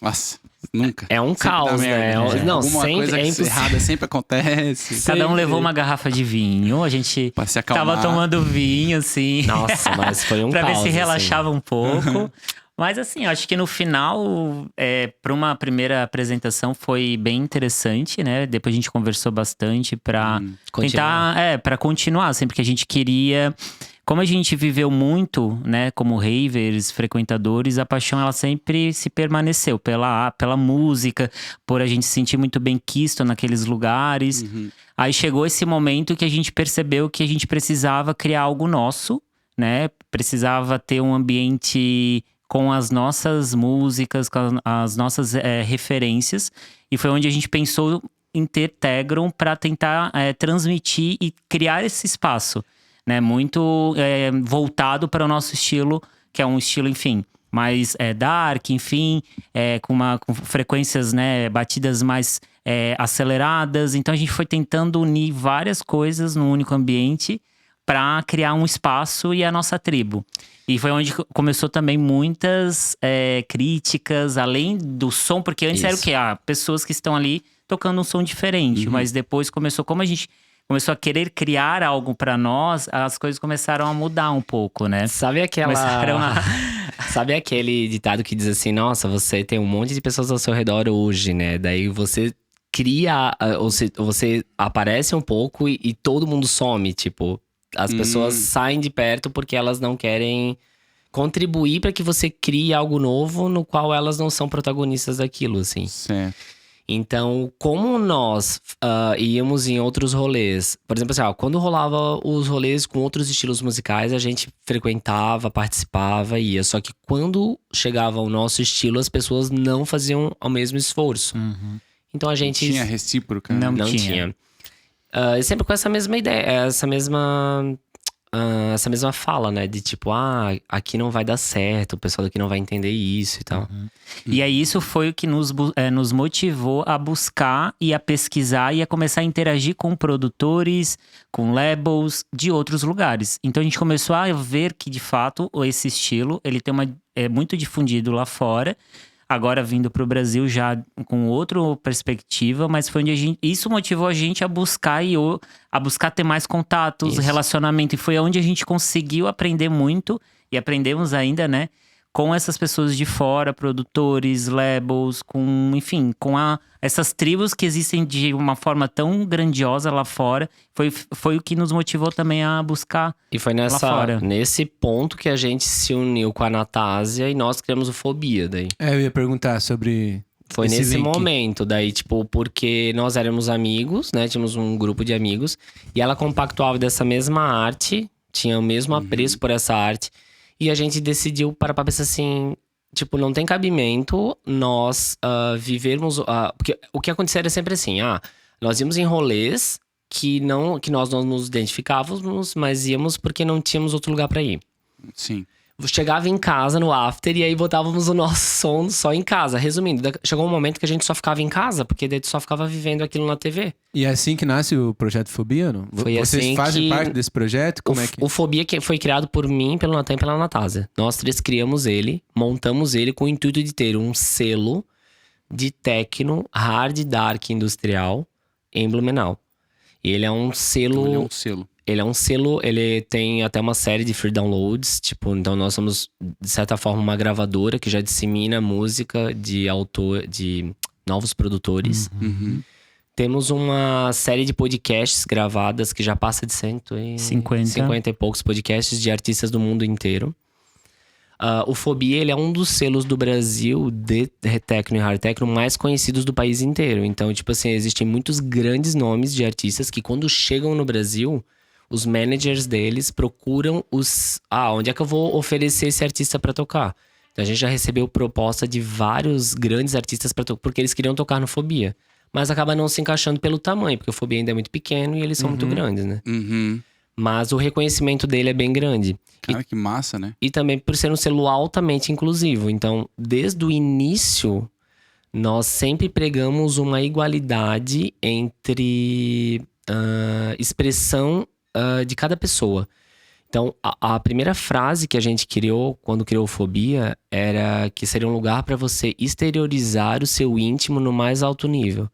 Nossa, nunca. É um Sempre caos, dá merda, né? Não, Alguma sempre coisa é impossível. errada sempre acontece. Cada um levou uma garrafa de vinho, a gente Pra se acalmar. tava tomando vinho, assim. Nossa, mas foi um pra caos. ver se assim. relaxava um pouco. Mas assim, eu acho que no final, para uma primeira apresentação foi bem interessante, né? Depois a gente conversou bastante pra tentar, para continuar, sempre que a gente queria. Como a gente viveu muito, né, como ravers, frequentadores, a paixão ela sempre se permaneceu pela música, por a gente se sentir muito bem quisto naqueles lugares. Aí chegou esse momento que a gente percebeu que a gente precisava criar algo nosso, né? Precisava ter um ambiente com as nossas músicas, com as nossas referências. E foi onde a gente pensou em ter Tegron para tentar transmitir e criar esse espaço, né? Muito voltado para o nosso estilo, que é um estilo, enfim, mais dark, enfim, com frequências, né, batidas mais aceleradas. Então a gente foi tentando unir várias coisas num único ambiente para criar um espaço e a nossa tribo. E foi onde começou também muitas críticas, além do som, porque antes era o quê? Pessoas que estão ali tocando um som diferente, mas depois como a gente começou a querer criar algo pra nós, as coisas começaram a mudar um pouco, né? Sabe Sabe aquele ditado que diz assim, nossa, você tem um monte de pessoas ao seu redor hoje, né? Daí você cria, você aparece um pouco e todo mundo some, tipo... As pessoas saem de perto porque elas não querem contribuir para que você crie algo novo no qual elas não são protagonistas daquilo, assim. Certo. Então, como nós íamos em outros rolês... Por exemplo, assim, quando rolava os rolês com outros estilos musicais, a gente frequentava, participava, ia. Só que quando chegava o nosso estilo, as pessoas não faziam o mesmo esforço. Então a gente... Tinha recíproca. Não Não tinha. Sempre com essa mesma ideia, essa mesma essa mesma fala, né? De tipo, aqui não vai dar certo, o pessoal daqui não vai entender isso e tal. E aí isso foi o que nos motivou a buscar e a pesquisar e a começar a interagir com produtores, com labels de outros lugares. Então a gente começou a ver que, de fato, esse estilo, ele é muito difundido lá fora. Agora vindo para o Brasil já com outra perspectiva, mas foi onde isso motivou a gente a buscar a buscar ter mais contatos, Isso. relacionamento. E foi onde a gente conseguiu aprender muito, e aprendemos ainda, né? Com essas pessoas de fora, produtores, labels, enfim, essas tribos que existem de uma forma tão grandiosa lá fora. Foi o que nos motivou também a buscar. E foi Lá fora. nesse ponto que a gente se uniu com a Natásia e nós criamos o Fobia daí. Eu ia perguntar sobre Foi esse nesse link. momento, daí, tipo, porque nós éramos amigos, né? Tínhamos um grupo de amigos. E ela compactuava dessa mesma arte, tinha o mesmo apreço por essa arte. E a gente decidiu para pensar assim, tipo, não tem cabimento nós vivermos... porque o que acontecia era sempre assim, nós íamos em rolês que nós não nos identificávamos, mas íamos porque não tínhamos outro lugar para ir. Sim. Chegava em casa no after e aí botávamos o nosso som só em casa. Resumindo, chegou um momento que a gente só ficava em casa, porque daí tu só ficava vivendo aquilo na TV. E é assim que nasce o Projeto Fobia, não? Foi Vocês assim fazem que parte desse projeto? Como é que... O Fobia que foi criado por mim, pelo Natan e pela Natásia. Nós três criamos ele, montamos ele com o intuito de ter um selo de techno, hard dark industrial em Blumenau. E ele é um selo... Então, ele é um selo. Ele é um selo, ele tem até uma série de free downloads, tipo, então nós somos, de certa forma, uma gravadora que já dissemina música de novos produtores. Uhum. Temos uma série de podcasts gravadas que já passa de 150 e poucos podcasts de artistas do mundo inteiro. O Fobia, ele é um dos selos do Brasil de techno e hard techno mais conhecidos do país inteiro. Então, tipo assim, existem muitos grandes nomes de artistas que quando chegam no Brasil... Os managers deles procuram onde é que eu vou oferecer esse artista pra tocar? Então a gente já recebeu proposta de vários grandes artistas pra tocar, porque eles queriam tocar no Fobia. Mas acaba não se encaixando pelo tamanho, porque o Fobia ainda é muito pequeno e eles são muito grandes, né? Uhum. Mas o reconhecimento dele é bem grande. Cara, que massa, né? E também por ser um selo altamente inclusivo. Então, desde o início, nós sempre pregamos uma igualdade entre expressão de cada pessoa. Então, a primeira frase que a gente criou quando criou Fobia era que seria um lugar para você exteriorizar o seu íntimo no mais alto nível.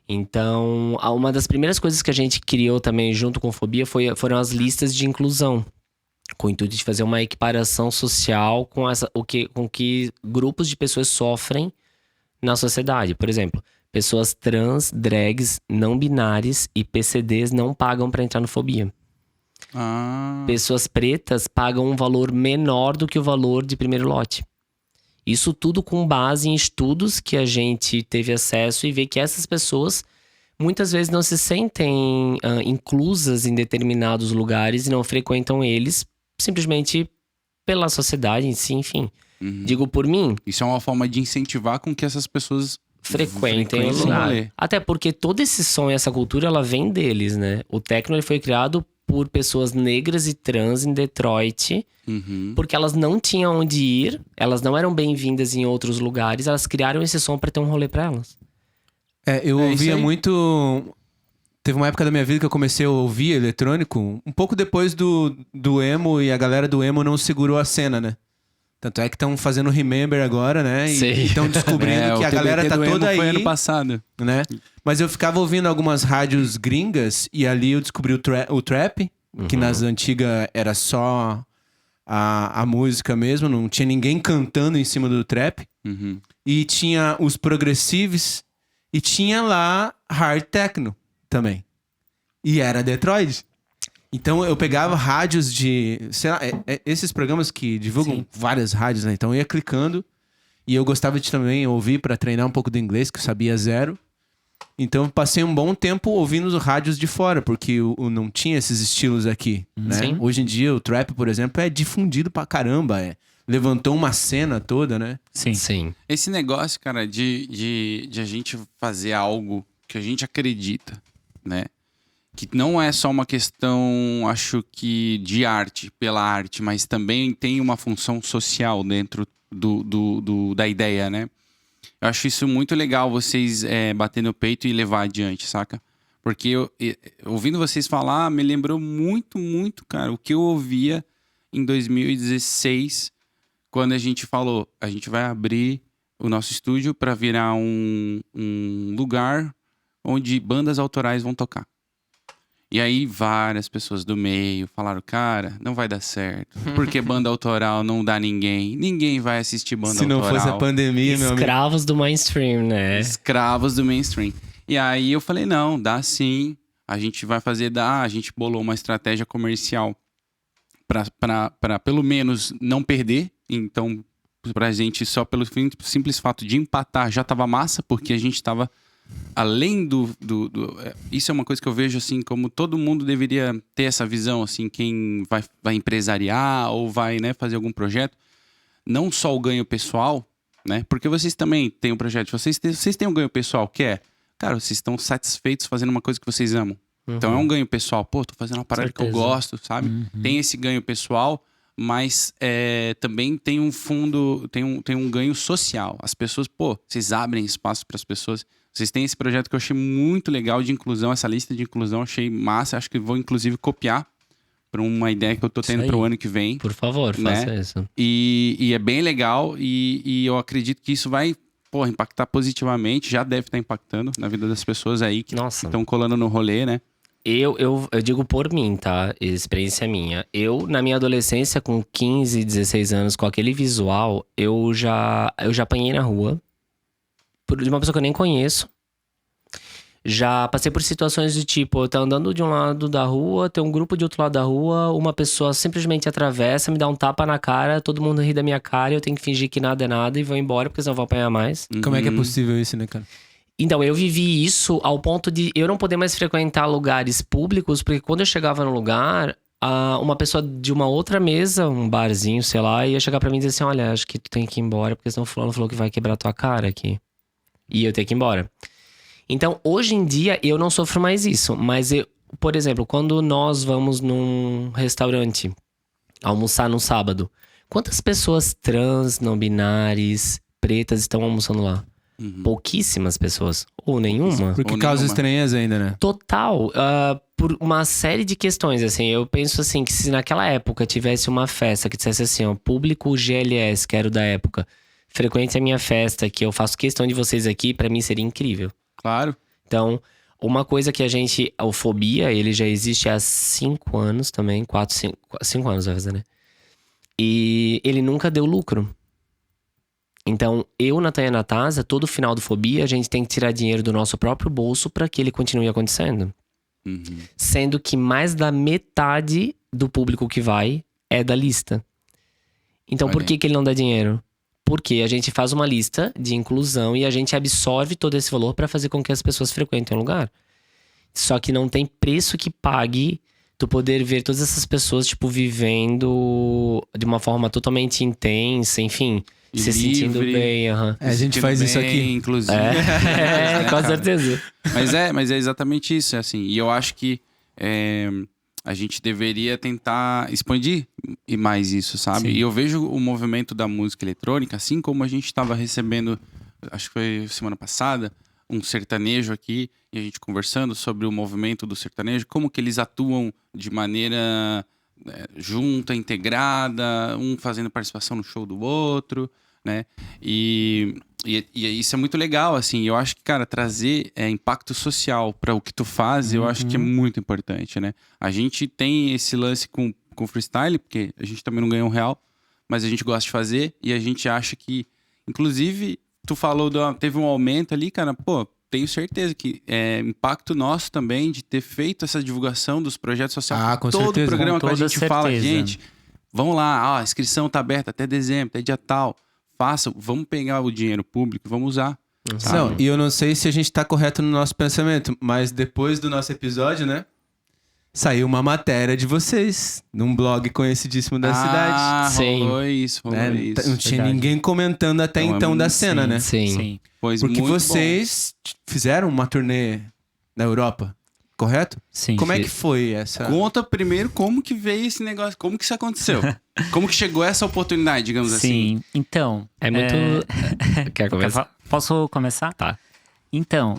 Então, uma das primeiras coisas que a gente criou também junto com Fobia foram as listas de inclusão, com o intuito de fazer uma equiparação social com que grupos de pessoas sofrem na sociedade. Por exemplo, pessoas trans, drags, não binárias e PCDs não pagam para entrar no Fobia. Pessoas pretas pagam um valor menor do que o valor de primeiro lote. Isso tudo com base em estudos que a gente teve acesso e vê que essas pessoas muitas vezes não se sentem inclusas em determinados lugares e não frequentam eles simplesmente pela sociedade em si, enfim. Digo por mim. Isso é uma forma de incentivar com que essas pessoas frequentem o lugar. Até porque todo esse som e essa cultura, ela vem deles, né? O techno ele foi criado por pessoas negras e trans em Detroit, porque elas não tinham onde ir, elas não eram bem-vindas em outros lugares, elas criaram esse som pra ter um rolê pra elas. Eu ouvia muito... Teve uma época da minha vida que eu comecei a ouvir eletrônico, um pouco depois do emo, e a galera do emo não segurou a cena, né? Tanto é que estão fazendo Remember agora, né? E estão descobrindo que a galera tá toda aí. Foi ano passado. Né? Mas eu ficava ouvindo algumas rádios gringas e ali eu descobri o trap, que nas antigas era só a música mesmo, não tinha ninguém cantando em cima do trap. E tinha os progressives e tinha lá hard techno também. E era Detroit. Então eu pegava rádios de... Sei lá, esses programas que divulgam várias rádios, né? Então eu ia clicando e eu gostava de também ouvir para treinar um pouco do inglês, que eu sabia zero. Então eu passei um bom tempo ouvindo os rádios de fora, porque não tinha esses estilos aqui, né? Sim. Hoje em dia o trap, por exemplo, é difundido pra caramba. Levantou uma cena toda, né? Sim. Esse negócio, cara, de a gente fazer algo que a gente acredita, né? que não é só uma questão, acho que, de arte, pela arte, mas também tem uma função social dentro da ideia, né? Eu acho isso muito legal, vocês bater no peito e levar adiante, saca? Porque ouvindo vocês falar, me lembrou muito, muito, cara, o que eu ouvia em 2016, quando a gente falou, a gente vai abrir o nosso estúdio para virar um lugar onde bandas autorais vão tocar. E aí várias pessoas do meio falaram, cara, não vai dar certo. Porque banda autoral não dá ninguém. Ninguém vai assistir banda Se autoral. não fosse a pandemia, meu amigo. Escravos do mainstream, né? Escravos do mainstream. E aí eu falei, não, dá sim. A gente vai fazer, a gente bolou uma estratégia comercial para pelo menos não perder. Então, pra gente, só pelo simples fato de empatar, já tava massa, porque a gente tava além isso é uma coisa que eu vejo assim, como todo mundo deveria ter essa visão, assim, quem vai empresariar ou vai, né, fazer algum projeto, não só o ganho pessoal, né, porque vocês também têm um projeto, vocês têm um ganho pessoal, que é, cara, vocês estão satisfeitos fazendo uma coisa que vocês amam. Então é um ganho pessoal, pô, tô fazendo uma parada que eu gosto, sabe? Tem esse ganho pessoal, mas também tem um fundo, tem um ganho social. As pessoas, pô, vocês abrem espaço para as pessoas. Vocês têm esse projeto que eu achei muito legal de inclusão, essa lista de inclusão, achei massa. Acho que vou, inclusive, copiar para uma ideia que eu tô tendo para o ano que vem. Por favor, faça isso. E é bem legal e eu acredito que isso vai, pô, impactar positivamente. Já deve estar impactando na vida das pessoas aí que estão colando no rolê, né? Eu digo por mim, tá? Experiência minha. Eu, na minha adolescência, com 15, 16 anos, com aquele visual, eu já apanhei na rua. De uma pessoa que eu nem conheço. Já passei por situações de tipo, eu tô andando de um lado da rua, tem um grupo de outro lado da rua, uma pessoa simplesmente atravessa, me dá um tapa na cara, todo mundo ri da minha cara, eu tenho que fingir que nada é nada e vou embora, porque senão eu vou apanhar mais. Como é que é possível isso, né, cara? Então, eu vivi isso ao ponto de eu não poder mais frequentar lugares públicos, porque quando eu chegava no lugar, uma pessoa de uma outra mesa, um barzinho, sei lá, ia chegar pra mim e dizer assim, olha, acho que tu tem que ir embora, porque senão o fulano falou que vai quebrar tua cara aqui. E eu tenho que ir embora. Então, hoje em dia, eu não sofro mais isso. Mas, por exemplo, quando nós vamos num restaurante almoçar no sábado, quantas pessoas trans, não binárias, pretas estão almoçando lá? Pouquíssimas pessoas. Ou nenhuma. Porque causa estranheza ainda, né? Total. Por uma série de questões, assim. Eu penso assim, que se naquela época tivesse uma festa que dissesse assim, ó, público GLS, que era o da época, frequente a minha festa, que eu faço questão de vocês aqui, pra mim seria incrível. Claro. Então, uma coisa que o Fobia, ele já existe há 5 anos também, 5 anos vai fazer, né? E ele nunca deu lucro. Então, eu, Natan e Natasa, todo final do Fobia, a gente tem que tirar dinheiro do nosso próprio bolso pra que ele continue acontecendo. Sendo que mais da metade do público que vai é da lista. Então, por que ele não dá dinheiro? Porque a gente faz uma lista de inclusão e a gente absorve todo esse valor para fazer com que as pessoas frequentem o lugar. Só que não tem preço que pague tu poder ver todas essas pessoas, tipo, vivendo de uma forma totalmente intensa, enfim, se sentindo bem. A gente faz isso aqui. Inclusive. Com certeza. Mas é exatamente isso, assim. E eu acho que a gente deveria tentar expandir mais isso, sabe? Sim. E eu vejo o movimento da música eletrônica, assim como a gente estava recebendo, acho que foi semana passada, um sertanejo aqui, e a gente conversando sobre o movimento do sertanejo, como que eles atuam de maneira junta, integrada, um fazendo participação no show do outro, né? E isso é muito legal, assim. Eu acho que, cara, trazer impacto social para o que tu faz, eu acho que é muito importante, né? A gente tem esse lance com freestyle, porque a gente também não ganha R$1, mas a gente gosta de fazer e a gente acha que, inclusive, tu falou teve um aumento ali, cara, pô, tenho certeza que é impacto nosso também de ter feito essa divulgação dos projetos sociais. Com todo certeza. programa Com que a toda gente fala, certeza. gente, vamos lá, a inscrição tá aberta até dezembro, até dia tal. Vamos pegar o dinheiro público, vamos usar. Não, e eu não sei se a gente tá correto no nosso pensamento, mas depois do nosso episódio, né? Saiu uma matéria de vocês num blog conhecidíssimo da cidade. Sim. Rolou isso. Não tinha Verdade. ninguém comentando até então da cena, né? Sim. Sim. Pois Porque muito vocês fizeram uma turnê na Europa. correto? Sim. Como é que foi essa... Conta primeiro como que veio esse negócio, como que isso aconteceu. Como que chegou essa oportunidade, digamos assim. Sim, então. É muito. Quer começar? Posso começar? Tá. Então,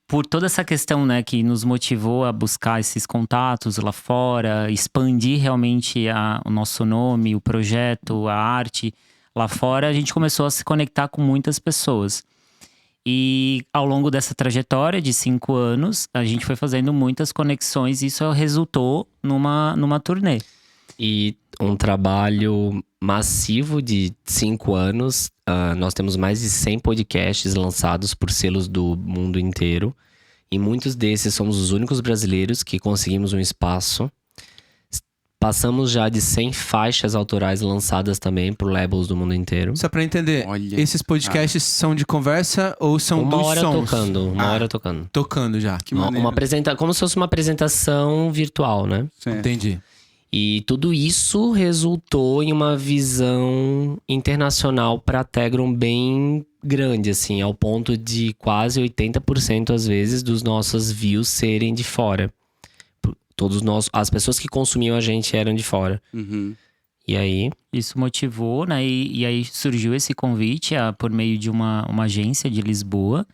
por toda essa questão, né, que nos motivou a buscar esses contatos lá fora, expandir realmente o nosso nome, o projeto, a arte lá fora, a gente começou a se conectar com muitas pessoas. E ao longo dessa trajetória de 5 anos, a gente foi fazendo muitas conexões e isso resultou numa turnê. E um trabalho massivo de 5 anos. Nós temos mais de 100 podcasts lançados por selos do mundo inteiro. E muitos desses somos os únicos brasileiros que conseguimos um espaço. Passamos já de 100 faixas autorais lançadas também por labels do mundo inteiro. Só pra entender, Olha, esses podcasts são de conversa ou são Uma dos hora sons? tocando, uma hora tocando. Tocando já. Que maneiro. Como se fosse uma apresentação virtual, né? Certo. Entendi. E tudo isso resultou em uma visão internacional para a Tegron bem grande, assim, ao ponto de quase 80% às vezes dos nossos views serem de fora. As pessoas que consumiam a gente eram de fora. Uhum. E aí, Isso motivou, né? E aí surgiu esse convite por meio de uma agência de Lisboa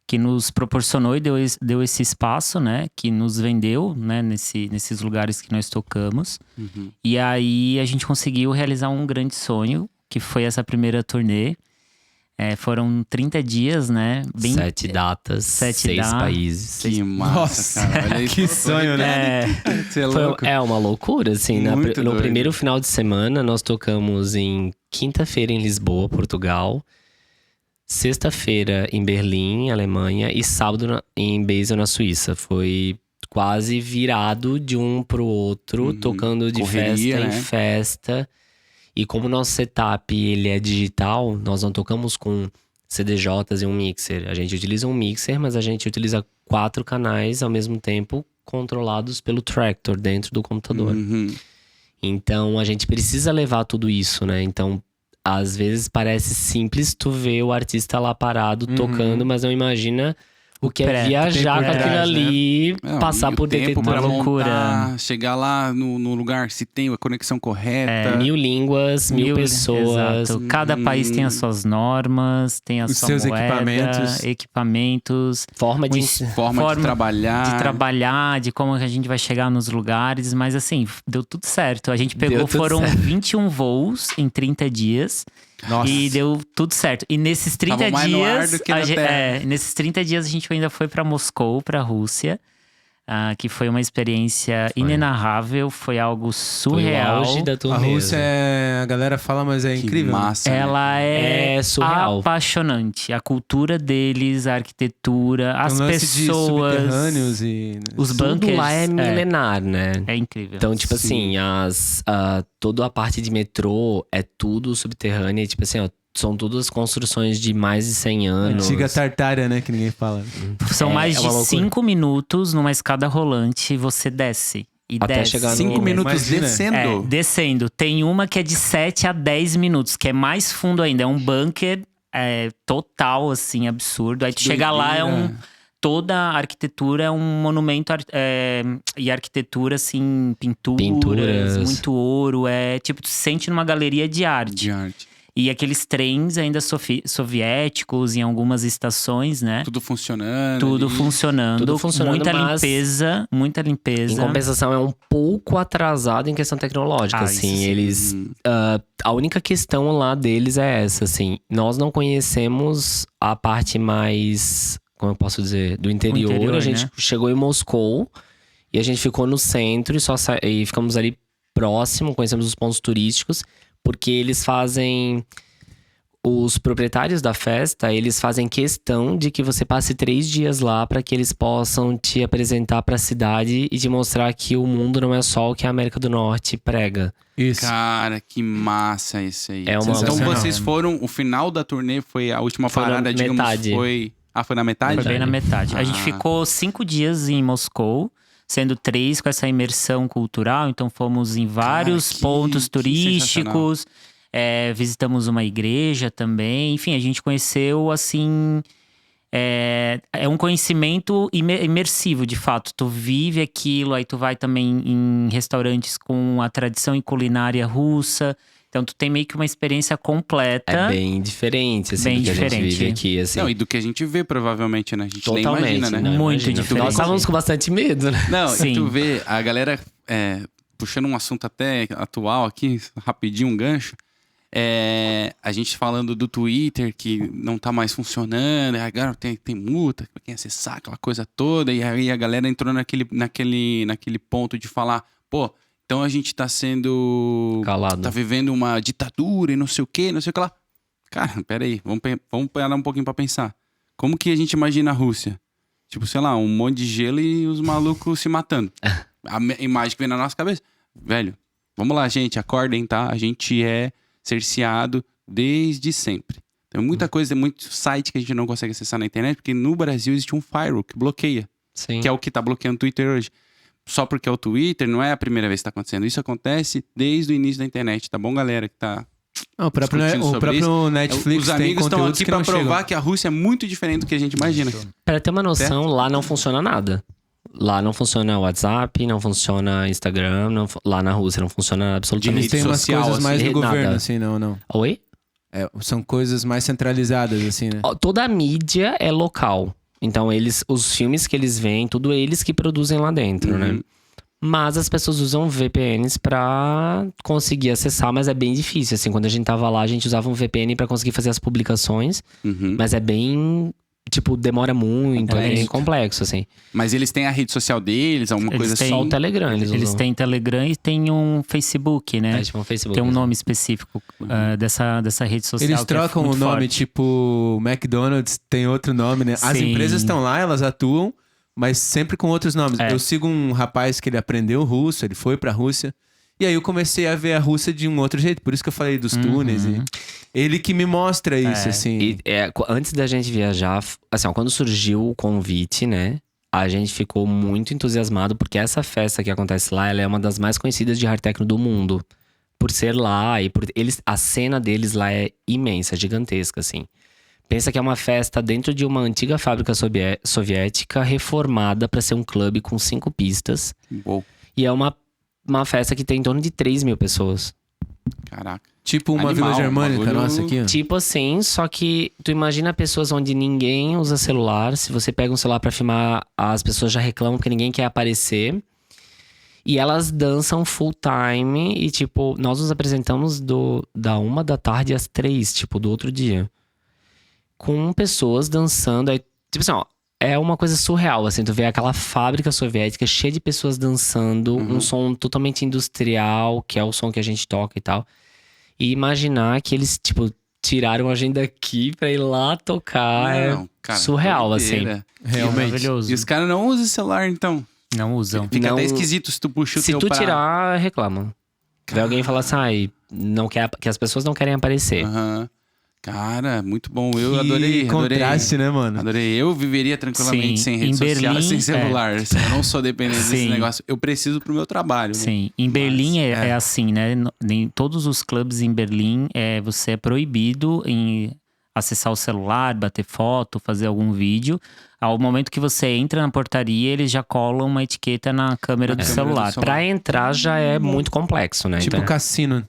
que nos proporcionou e deu esse espaço, né? Que nos vendeu, né? Nesses lugares que nós tocamos. Uhum. E aí a gente conseguiu realizar um grande sonho, que foi essa primeira turnê. Foram 30 dias, né? 7 datas, 6 países. Que massa, Nossa, cara. Olha isso. que sonho, né? Você é louco. É uma loucura, assim. Muito No doido. primeiro final de semana, nós tocamos em quinta-feira em Lisboa, Portugal. Sexta-feira em Berlim, Alemanha. E sábado em Basel, na Suíça. Foi quase virado de um pro outro, tocando de Correria, festa né? em festa. E como o nosso setup ele é digital, nós não tocamos com CDJs e um mixer. A gente utiliza um mixer, mas a gente utiliza 4 canais ao mesmo tempo, controlados pelo Tractor dentro do computador. Uhum. Então, a gente precisa levar tudo isso, né? Então, às vezes parece simples tu ver o artista lá parado tocando, mas não imagina o que é viajar com aquilo trás, né? ali, Não, passar e por o tempo detetor. pra loucura. montar, chegar lá no lugar, se tem a conexão correta. 1000 línguas, 1000 pessoas. Exato. Cada país tem as suas normas, tem a Os sua seus moeda, equipamentos, Forma de... Forma de trabalhar. de como a gente vai chegar nos lugares, mas assim, deu tudo certo. A gente pegou, Deu tudo foram certo. 21 voos em 30 dias. Nossa. E deu tudo certo. E nesses 30 Tava mais no ar dias, do que na terra. nesses 30 dias a gente ainda foi para Moscou, para Rússia, que foi uma experiência inenarrável, foi algo Foi o surreal. auge da A turnê. Rússia a galera fala, mas é Que incrível. né? massa. né? Ela é surreal. apaixonante. A cultura deles, a arquitetura, Tem as um lance de pessoas, subterrâneos e... os Tudo bunkers. lá é milenar, né? É incrível. Então, tipo Sim. assim, toda a parte de metrô é tudo subterrânea. E, tipo assim, ó, são todas construções de mais de 100 anos. Antiga Tartária, né? Que ninguém fala. São mais é de uma loucura. 5 minutos numa escada rolante, você desce. E Até desce. chegar no- 5 minutos Imagina. descendo. Descendo. Tem uma que é de 7 a 10 minutos, que é mais fundo ainda. É um bunker total, assim, absurdo. Aí tu chega lá, toda a arquitetura é um monumento e arquitetura, assim, pinturas, muito ouro. Tipo, tu se sente numa galeria de arte. De arte. E aqueles trens ainda soviéticos em algumas estações, né? Tudo funcionando. Tudo ali. funcionando. Tudo funcionando, muita mas- limpeza, muita limpeza. Em compensação, é um pouco atrasado em questão tecnológica, Isso assim. sim. Eles... a única questão lá deles é essa, assim. Nós não conhecemos a parte mais... Como eu posso dizer? Do interior. interior, A gente né? chegou em Moscou e a gente ficou no centro e ficamos ali próximo, conhecemos os pontos turísticos, porque eles fazem... Os proprietários da festa, eles fazem questão de que você passe 3 dias lá para que eles possam te apresentar para a cidade e te mostrar que o mundo não é só o que a América do Norte prega. Isso. Cara, que massa isso aí. É uma Então loucura. vocês foram, o final da turnê foi a última Foi na parada, digamos, metade. foi... Ah, foi na metade? Foi bem na metade. A gente Ah. ficou 5 dias em Moscou, sendo 3 com essa imersão cultural. Então fomos em vários que- pontos que turísticos. Visitamos uma igreja também. Enfim, a gente conheceu, assim... é um conhecimento imersivo, de fato. Tu vive aquilo, aí tu vai também em restaurantes com a tradição e culinária russa. Então tu tem meio que uma experiência completa. É bem diferente, assim, Bem do que a gente diferente. vive aqui, assim. Não, e do que a gente vê, provavelmente, né? A gente Totalmente, nem imagina, né? não, Muito imagina. diferente. Nós estávamos com bastante medo, né? Não, Sim. e tu vê a galera, puxando um assunto até atual aqui, rapidinho, um gancho. A gente falando do Twitter que não tá mais funcionando, agora tem multa pra quem acessar, aquela coisa toda, e aí a galera entrou naquele ponto de falar, pô, então a gente tá sendo... Calado. Tá vivendo uma ditadura e não sei o que, não sei o que lá. Cara, peraí, vamos parar um pouquinho pra pensar. Como que a gente imagina a Rússia? Tipo, sei lá, um monte de gelo e os malucos se matando. A imagem que vem na nossa cabeça. Velho, vamos lá, gente, acordem, tá? A gente é cerceado desde sempre. Tem muita coisa, muito site que a gente não consegue acessar na internet, porque no Brasil existe um firewall que bloqueia, Sim. que é o que tá bloqueando o Twitter hoje. Só porque é o Twitter, não é a primeira vez que tá acontecendo. Isso acontece desde o início da internet, tá bom, galera? Que tá Não, o próprio, discutindo o sobre próprio isso. Netflix Os amigos tem estão conteúdos aqui que pra não provar chegam. que a Rússia é muito diferente do que a gente imagina. Pra ter uma noção, lá não funciona nada. Lá não funciona WhatsApp, não funciona Instagram, lá na Rússia não funciona absolutamente Eles têm umas social, coisas mais assim, no governo, nada. assim, não. Oi? São coisas mais centralizadas, assim, né? Ó, toda a mídia é local. Então, os filmes que eles veem, tudo eles que produzem lá dentro, né? Mas as pessoas usam VPNs pra conseguir acessar, mas é bem difícil. Assim, quando a gente tava lá, a gente usava um VPN pra conseguir fazer as publicações. Mas é bem... Tipo, demora muito, é bem complexo, assim. Mas eles têm a rede social deles, alguma Eles coisa têm- Só assim. o Telegram eles Eles usam. têm Telegram e tem um Facebook, né? É, tipo um Facebook. Tem um assim. nome específico dessa rede social. Eles que é trocam o muito nome, forte. tipo, McDonald's tem outro nome, né? As Sim. empresas estão lá, elas atuam, mas sempre com outros nomes. É. Eu sigo um rapaz que ele aprendeu russo, ele foi pra Rússia. E aí eu comecei a ver a Rússia de um outro jeito. Por isso que eu falei dos túneis. E ele que me mostra isso, assim. E, antes da gente viajar, assim, ó, quando surgiu o convite, né? A gente ficou muito entusiasmado porque essa festa que acontece lá, ela é uma das mais conhecidas de hard techno do mundo. Por ser lá e por a cena deles lá é imensa, gigantesca, assim. Pensa que é uma festa dentro de uma antiga fábrica soviética reformada para ser um clube com 5 pistas. Uou, E é uma festa que tem em torno de 3 mil pessoas. caraca. Tipo uma Animal, vila germânica bagulho- nossa aqui, ó. Tipo assim, só que tu imagina pessoas onde ninguém usa celular. Se você pega um celular pra filmar, as pessoas já reclamam que ninguém quer aparecer. E elas dançam full time. E tipo, nós nos apresentamos da 1 da tarde às 3, tipo, do outro dia. Com pessoas dançando. Aí, tipo assim, ó, é uma coisa surreal, assim. Tu vê aquela fábrica soviética cheia de pessoas dançando. Um som totalmente industrial, que é o som que a gente toca e tal. E imaginar que eles, tipo, tiraram a gente daqui pra ir lá tocar. Não, cara, surreal, doideira. Realmente. Maravilhoso. E os caras não usam celular, então. Não usam. Fica Não- até esquisito se tu puxa o Se teu tu pra... tirar, reclama. Vê alguém falar assim, ai, não quer, que as pessoas não querem aparecer. Aham. Cara, muito bom. Eu Que adorei. contraste, né, mano? Adorei. Eu viveria tranquilamente Sim, sem em rede social, Berlim, sem celular. Assim, eu não sou dependente desse Sim. negócio. Eu preciso pro meu trabalho. Né? Sim, em Berlim é assim, né? Em todos os clubes em Berlim, você é proibido em acessar o celular, bater foto, fazer algum vídeo. Ao momento que você entra na portaria, eles já colam uma etiqueta na câmera do câmera do celular. celular. Pra entrar já é muito complexo, né? Tipo Então, cassino.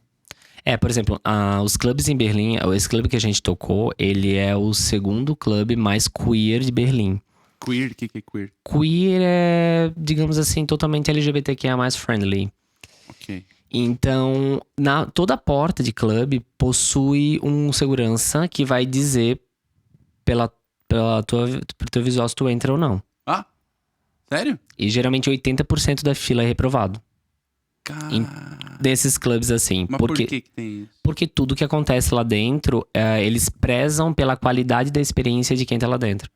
por exemplo, os clubes em Berlim, esse clube que a gente tocou, ele é o segundo clube mais queer de Berlim. Queer, o que é queer? Queer é, digamos assim, totalmente LGBTQIA+, friendly. Ok. Então, toda a porta de clube possui um segurança que vai dizer pelo teu visual se tu entra ou não. Ah, sério? E geralmente 80% da fila é reprovado. Cara, Desses clubes assim. mas por que tem isso? Porque tudo que acontece lá dentro, eles prezam pela qualidade da experiência de quem tá lá dentro.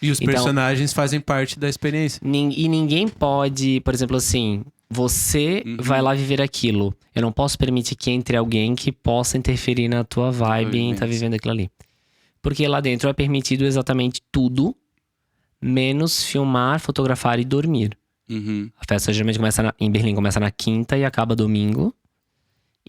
E os Então- personagens fazem parte da experiência. E ninguém pode, por exemplo assim, você vai lá viver aquilo. Eu não posso permitir que entre alguém que possa interferir na tua vibe em estar vivendo aquilo ali. Porque lá dentro é permitido exatamente tudo, menos filmar, fotografar e dormir. Uhum. A festa geralmente começa em Berlim começa na quinta e acaba domingo.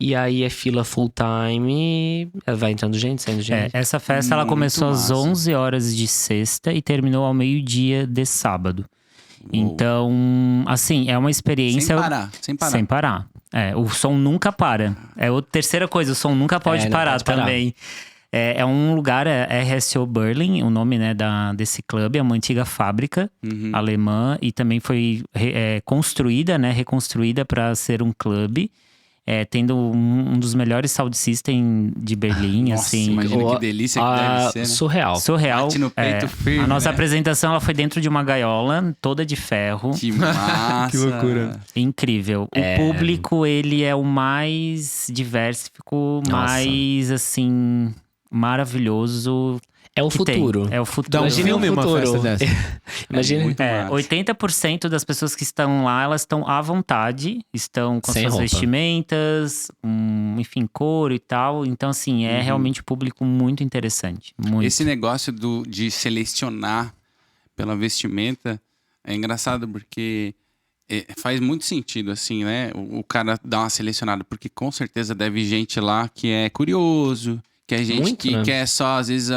E aí é fila full time, vai entrando gente, saindo gente. Essa festa ela Muito começou às massa. 11 horas de sexta e terminou ao meio-dia de sábado. Então, assim, é uma experiência… Sem parar. Sem parar. O som nunca para. Terceira coisa, o som nunca pode não parar pode parar. também. É um lugar, RSO Berlin, o nome, né, desse clube. É uma antiga fábrica alemã e também foi construída, né, reconstruída para ser um clube. Tendo um dos melhores sound system de Berlim, Nossa, assim. imagina que delícia que deve ser, né? Surreal. Bate no peito firme, A nossa né? apresentação ela foi dentro de uma gaiola, toda de ferro. Que massa. Que loucura. Incrível. O público, ele é o mais diversifico, Nossa. mais, assim, maravilhoso. É o que tem. futuro. É o futuro. Dá um Imagina filme o uma futuro. festa dessa. Imagina. muito massa. 80% das pessoas que estão lá, elas estão à vontade, estão com Sem suas roupa. vestimentas, enfim, couro e tal. Então, assim, é realmente um público muito interessante. Muito. Esse negócio de selecionar pela vestimenta é engraçado porque faz muito sentido, assim, né? O cara dá uma selecionada, porque com certeza deve gente lá que é curioso, que é gente Muito, que né? quer só, às vezes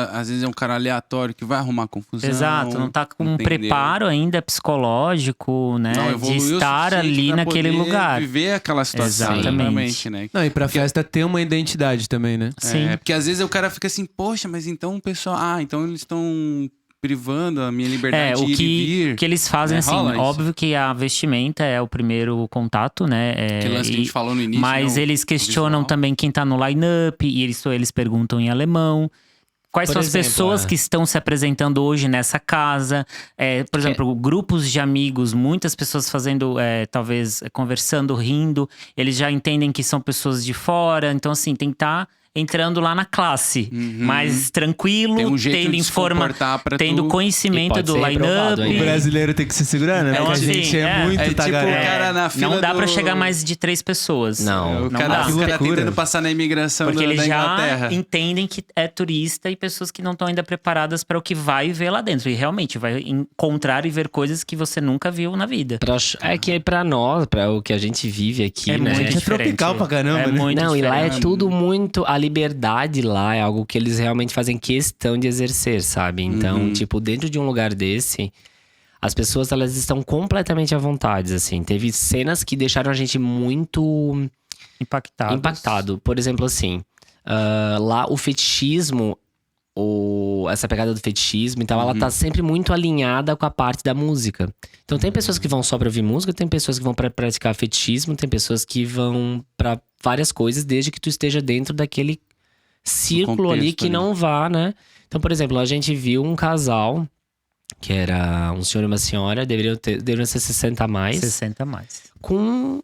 é um cara aleatório que vai arrumar confusão. Exato, não tá com um entendeu? preparo ainda psicológico, né? Não De evoluiu o estar suficiente ali pra naquele poder lugar. viver aquela situação, Exatamente. realmente, né? Não, e pra festa ter uma identidade também, né? Sim. Porque às vezes o cara fica assim, poxa, mas então o pessoal… então eles estão privando a minha liberdade de O ir e vir. que eles fazem, Né? assim, Rola isso? óbvio que a vestimenta é o primeiro contato, né? Aquele lance que a gente falou no início. Mas né? eles questionam visual. também quem tá no line-up, e eles perguntam em alemão. Quais Por são exemplo, as pessoas que estão se apresentando hoje nessa casa? Por exemplo, grupos de amigos, muitas pessoas fazendo, talvez, conversando, rindo. Eles já entendem que são pessoas de fora. Então, assim, tem que estar entrando lá na classe. Mais tranquilo, Tem um jeito tendo de se comportar pra tendo tu. E conhecimento pode do ser reprovado line-up. ainda. O brasileiro tem que se segurar, né? É, Porque a assim, gente é muito é tipo tagarela. o cara na fila Não dá pra do- chegar mais de 3 pessoas. Não. O Não cara, dá. o cara Loucura. tentando passar na imigração Porque da eles já Inglaterra. entendem que é turista e pessoas que não estão ainda preparadas para o que vai ver lá dentro. E realmente vai encontrar e ver coisas que você nunca viu na vida. É que pra nós, pra o que a gente vive aqui, É né? muito É tropical pra caramba, é né? muito Não, e lá é diferente. tudo muito. A liberdade lá é algo que eles realmente fazem questão de exercer, sabe? Então, tipo, dentro de um lugar desse, as pessoas elas estão completamente à vontade, assim. Teve cenas que deixaram a gente muito impactado. Por exemplo, assim, lá o fetichismo, essa pegada do fetichismo, então ela tá sempre muito alinhada com a parte da música. Então tem pessoas que vão só pra ouvir música, tem pessoas que vão pra praticar fetichismo, tem pessoas que vão pra várias coisas, desde que tu esteja dentro daquele círculo contexto ali que ali. não vá, né? Então, por exemplo, a gente viu um casal que era um senhor e uma senhora, deveriam ser 60 a mais, 60 mais. com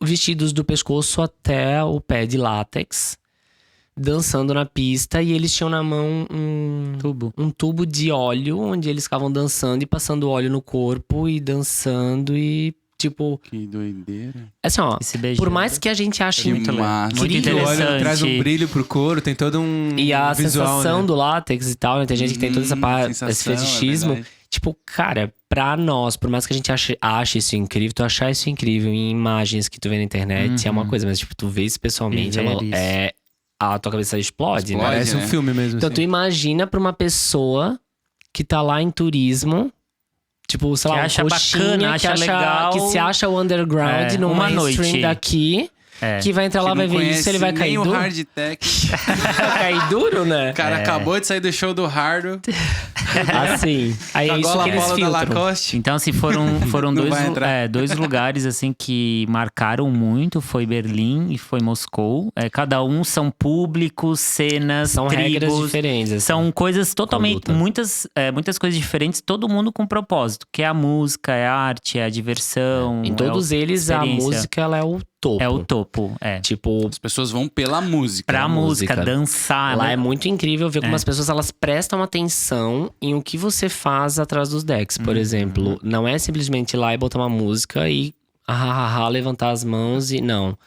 vestidos do pescoço até o pé de látex, dançando na pista, e eles tinham na mão um tubo de óleo, onde eles ficavam dançando e passando óleo no corpo e dançando e tipo, Que doideira. assim, ó, E se beijando. por mais que a gente ache Que massa. Muito O incrível, óleo interessante. traz um brilho pro couro, tem todo um e a visual, sensação né? do látex e tal, né? Tem gente que tem toda essa parte, esse sensação, é fetichismo. verdade. Tipo, cara, pra nós, por mais que a gente ache isso incrível, tu achar isso incrível em imagens que tu vê na internet é uma coisa, mas tipo, tu vê isso pessoalmente, E ver isso. a tua cabeça explode, né? Explode. Parece um né? filme mesmo. Então assim. tu imagina pra uma pessoa que tá lá em turismo, tipo, sei Que lá, um acha coxinha, bacana, que acha legal. que se acha o underground no uma mainstream noite. daqui, que vai entrar lá, Que vai não ver isso, ele vai conhece cair nem o duro. hard tech. Vai cair duro, né? O cara acabou de sair do show do Hardo. Assim, aí é isso Jogou que a eles bola da filtram. Lacoste. Então, assim, foram Não vai entrar. dois lugares, assim, que marcaram muito. Foi Berlim e foi Moscou. Cada um são públicos, cenas, São regras tribos. diferentes, assim. São coisas totalmente… Conduta. Muitas coisas diferentes. Todo mundo com propósito. Que é a música, é a arte, é a diversão. Em todos eles, a experiência. música ela é o topo. É o topo, Tipo, As pessoas vão pela música. Pra música, música. dançar. lá né? é muito incrível ver como as pessoas elas prestam atenção em o que você faz atrás dos decks. Por exemplo, não é simplesmente ir lá e botar uma música e levantar as mãos e não.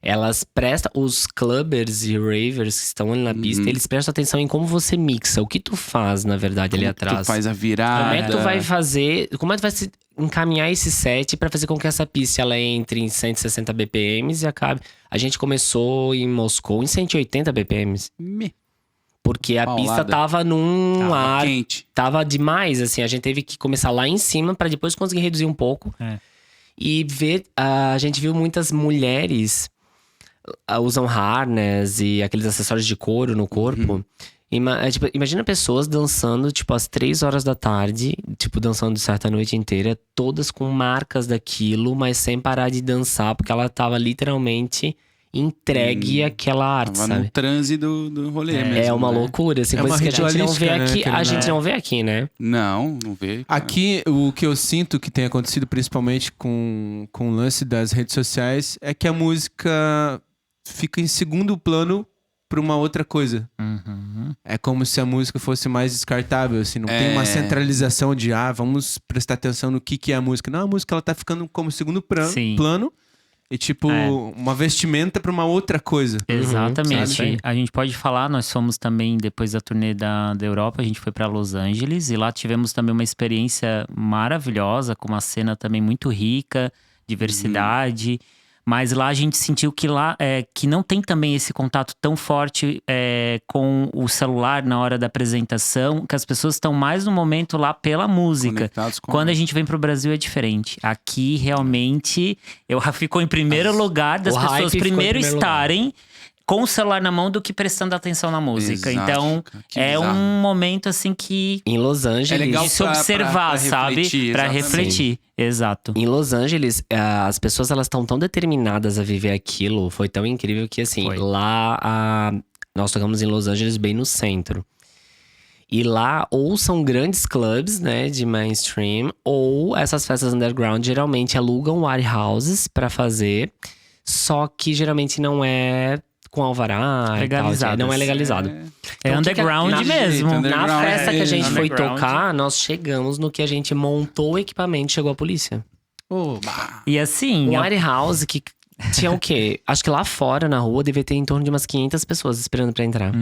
elas prestam, os clubbers e ravers que estão ali na pista, eles prestam atenção em como você mixa, o que tu faz, na verdade, ali Tu atrás. faz a virada. Como é que tu vai fazer, como é que tu vai se encaminhar esse set pra fazer com que essa pista ela entre em 160 BPMs e acabe. A gente começou em Moscou em 180 BPMs. Porque a Paulada. pista tava num Tava ar, quente. tava demais, assim, a gente teve que começar lá em cima pra depois conseguir reduzir um pouco. E ver, a gente viu muitas mulheres usam harness e aqueles acessórios de couro no corpo. Tipo, imagina pessoas dançando, tipo, às 3 horas da tarde, tipo, dançando certa noite inteira, todas com marcas daquilo, mas sem parar de dançar, porque ela tava literalmente entregue àquela arte, Tava sabe? no transe do rolê mesmo. É uma né? loucura, assim, É coisa uma que a gente não vê ritualística, né, aqui. querendo A ou gente não. não vê aqui, né? Não vê. cara. Aqui, o que eu sinto que tem acontecido, principalmente com o lance das redes sociais, é que a música fica em segundo plano pra uma outra coisa. É como se a música fosse mais descartável, assim. Não tem uma centralização de, vamos prestar atenção no que é a música. Não, a música ela tá ficando como segundo Sim. plano. E tipo, uma vestimenta pra uma outra coisa. Exatamente. sabe? A gente pode falar, nós fomos também, depois da turnê da Europa, a gente foi para Los Angeles. E lá tivemos também uma experiência maravilhosa, com uma cena também muito rica, diversidade. Mas lá a gente sentiu que lá que não tem também esse contato tão forte com o celular na hora da apresentação, que as pessoas estão mais no momento lá pela música. Conectados com Quando a gente vem pro Brasil é diferente. Aqui realmente ficou em primeiro lugar das o hype pessoas ficou em primeiro primeiro lugar. estarem com o celular na mão do que prestando atenção na música. Exato, Então cara, que é bizarro. um momento assim que Em Los Angeles. É legal de se pra observar, sabe? refletir, Pra exatamente. refletir. Exato. Em Los Angeles, as pessoas elas estão tão determinadas a viver aquilo, foi tão incrível que assim, Foi. lá nós tocamos em Los Angeles bem no centro. E lá ou são grandes clubs, né, de mainstream, ou essas festas underground geralmente alugam warehouses pra fazer, só que geralmente não é com alvará e tal, Legalizadas. não é legalizado. É Então, o que que underground Na mesmo. direita, Na underground, festa que a gente foi underground. tocar, nós chegamos no que a gente montou o equipamento, chegou a polícia. E assim, Um warehouse que tinha o quê? Acho que lá fora, na rua, devia ter em torno de umas 500 pessoas esperando pra entrar.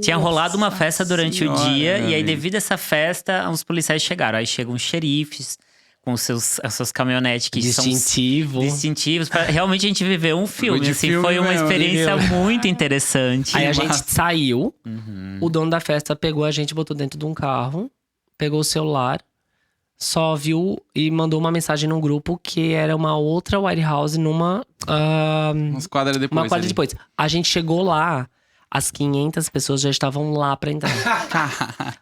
tinha rolado uma festa durante Senhora, o dia. meu E aí, amigo. devido a essa festa, os policiais chegaram. Aí chegam os xerifes com as suas caminhonetes que Distintivo. são distintivos. Realmente a gente viveu um filme. de Assim, filme foi uma mesmo, experiência entendeu? muito interessante. Aí a gente massa. saiu, o dono da festa pegou a gente, botou dentro de um carro, pegou o celular, só viu e mandou uma mensagem num grupo que era uma outra warehouse numa Umas quadras depois. uma quadra ali. depois. A gente chegou lá, as 500 pessoas já estavam lá pra entrar.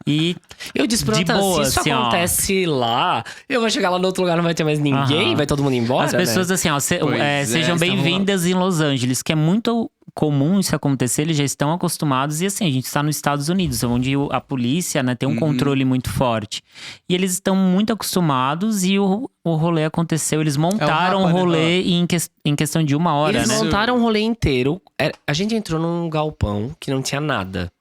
E Eu disse pra De Natan, boa, se isso assim, ó. acontece lá, eu vou chegar lá no outro lugar, não vai ter mais ninguém, Aham. vai todo mundo embora, as pessoas, né? assim, ó, Pois sejam estavam bem-vindas em Los Angeles, que é muito comum isso acontecer, eles já estão acostumados. E assim, a gente está nos Estados Unidos, onde a polícia, né, tem um controle muito forte. E eles estão muito acostumados e o rolê aconteceu. Eles montaram o Rapa, né? rolê em questão de 1 hora, Eles né? montaram um rolê inteiro. A gente entrou num galpão que não tinha nada.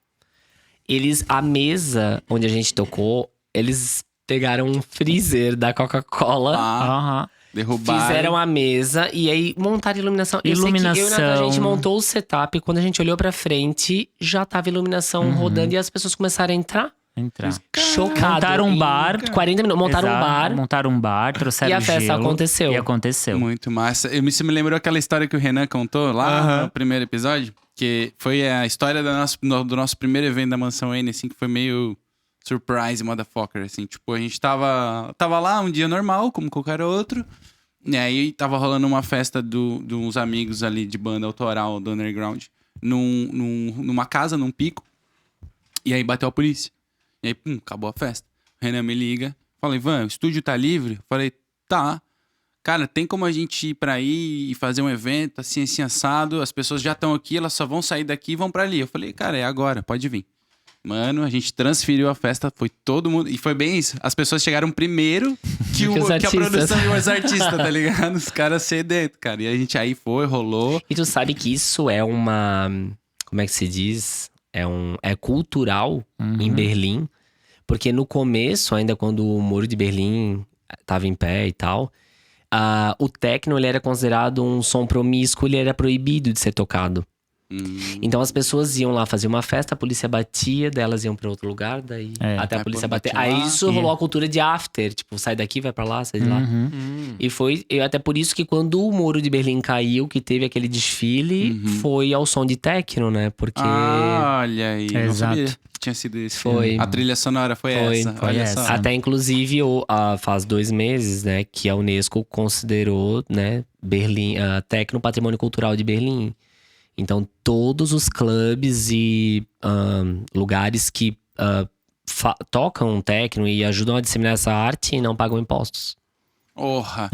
A mesa onde a gente tocou, eles pegaram um freezer da Coca-Cola. Aham. Derrubaram. Fizeram a mesa e aí montaram iluminação. Eu sei que eu e o Natan, a gente montou o setup. Quando a gente olhou pra frente, já tava iluminação rodando e as pessoas começaram a entrar. Entrar. Chocado. Montaram um Em bar. 40 minutos. Montaram um Exato. bar. Montaram um bar, trouxeram E a festa gelo, aconteceu. E aconteceu. Muito massa. Você me lembrou aquela história que o Renan contou lá no primeiro episódio? Que foi a história do nosso primeiro evento da Mansão N, assim, que foi meio surprise, motherfucker, assim. Tipo, a gente tava lá um dia normal, como qualquer outro. E aí tava rolando uma festa de uns amigos ali de banda autoral do underground numa casa, num pico. E aí bateu a polícia. E aí, acabou a festa. O Renan me liga. Falei, Ivan, o estúdio tá livre? Falei, tá. Cara, tem como a gente ir pra aí e fazer um evento assim, assim, assado? As pessoas já estão aqui, elas só vão sair daqui e vão pra ali. Eu falei, cara, é agora, pode vir. Mano, a gente transferiu a festa, foi todo mundo. E foi bem isso. As pessoas chegaram primeiro que a artistas. produção e os artistas, tá ligado? Os caras sedentos, cara. E a gente aí rolou. E tu sabe que isso é uma... Como é que se diz? É cultural em Berlim. Porque no começo, ainda quando o Muro de Berlim tava em pé e tal, o techno ele era considerado um som promíscuo, ele era proibido de ser tocado. Então as pessoas iam lá fazer uma festa, a polícia batia, daí elas iam pra outro lugar, daí até a polícia bater. Aí isso rolou a cultura de after, tipo, sai daqui, vai pra lá, sai de lá. E foi até por isso que quando o Muro de Berlim caiu, que teve aquele desfile, foi ao som de techno, né? Porque Olha aí, não sabia Exato. que tinha sido isso. Foi. A trilha sonora foi essa. Foi Olha essa. só. até inclusive faz 2 meses, né, que a Unesco considerou, né, Berlim, techno patrimônio cultural de Berlim. Então, todos os clubes e lugares que tocam techno e ajudam a disseminar essa arte não pagam impostos. Porra.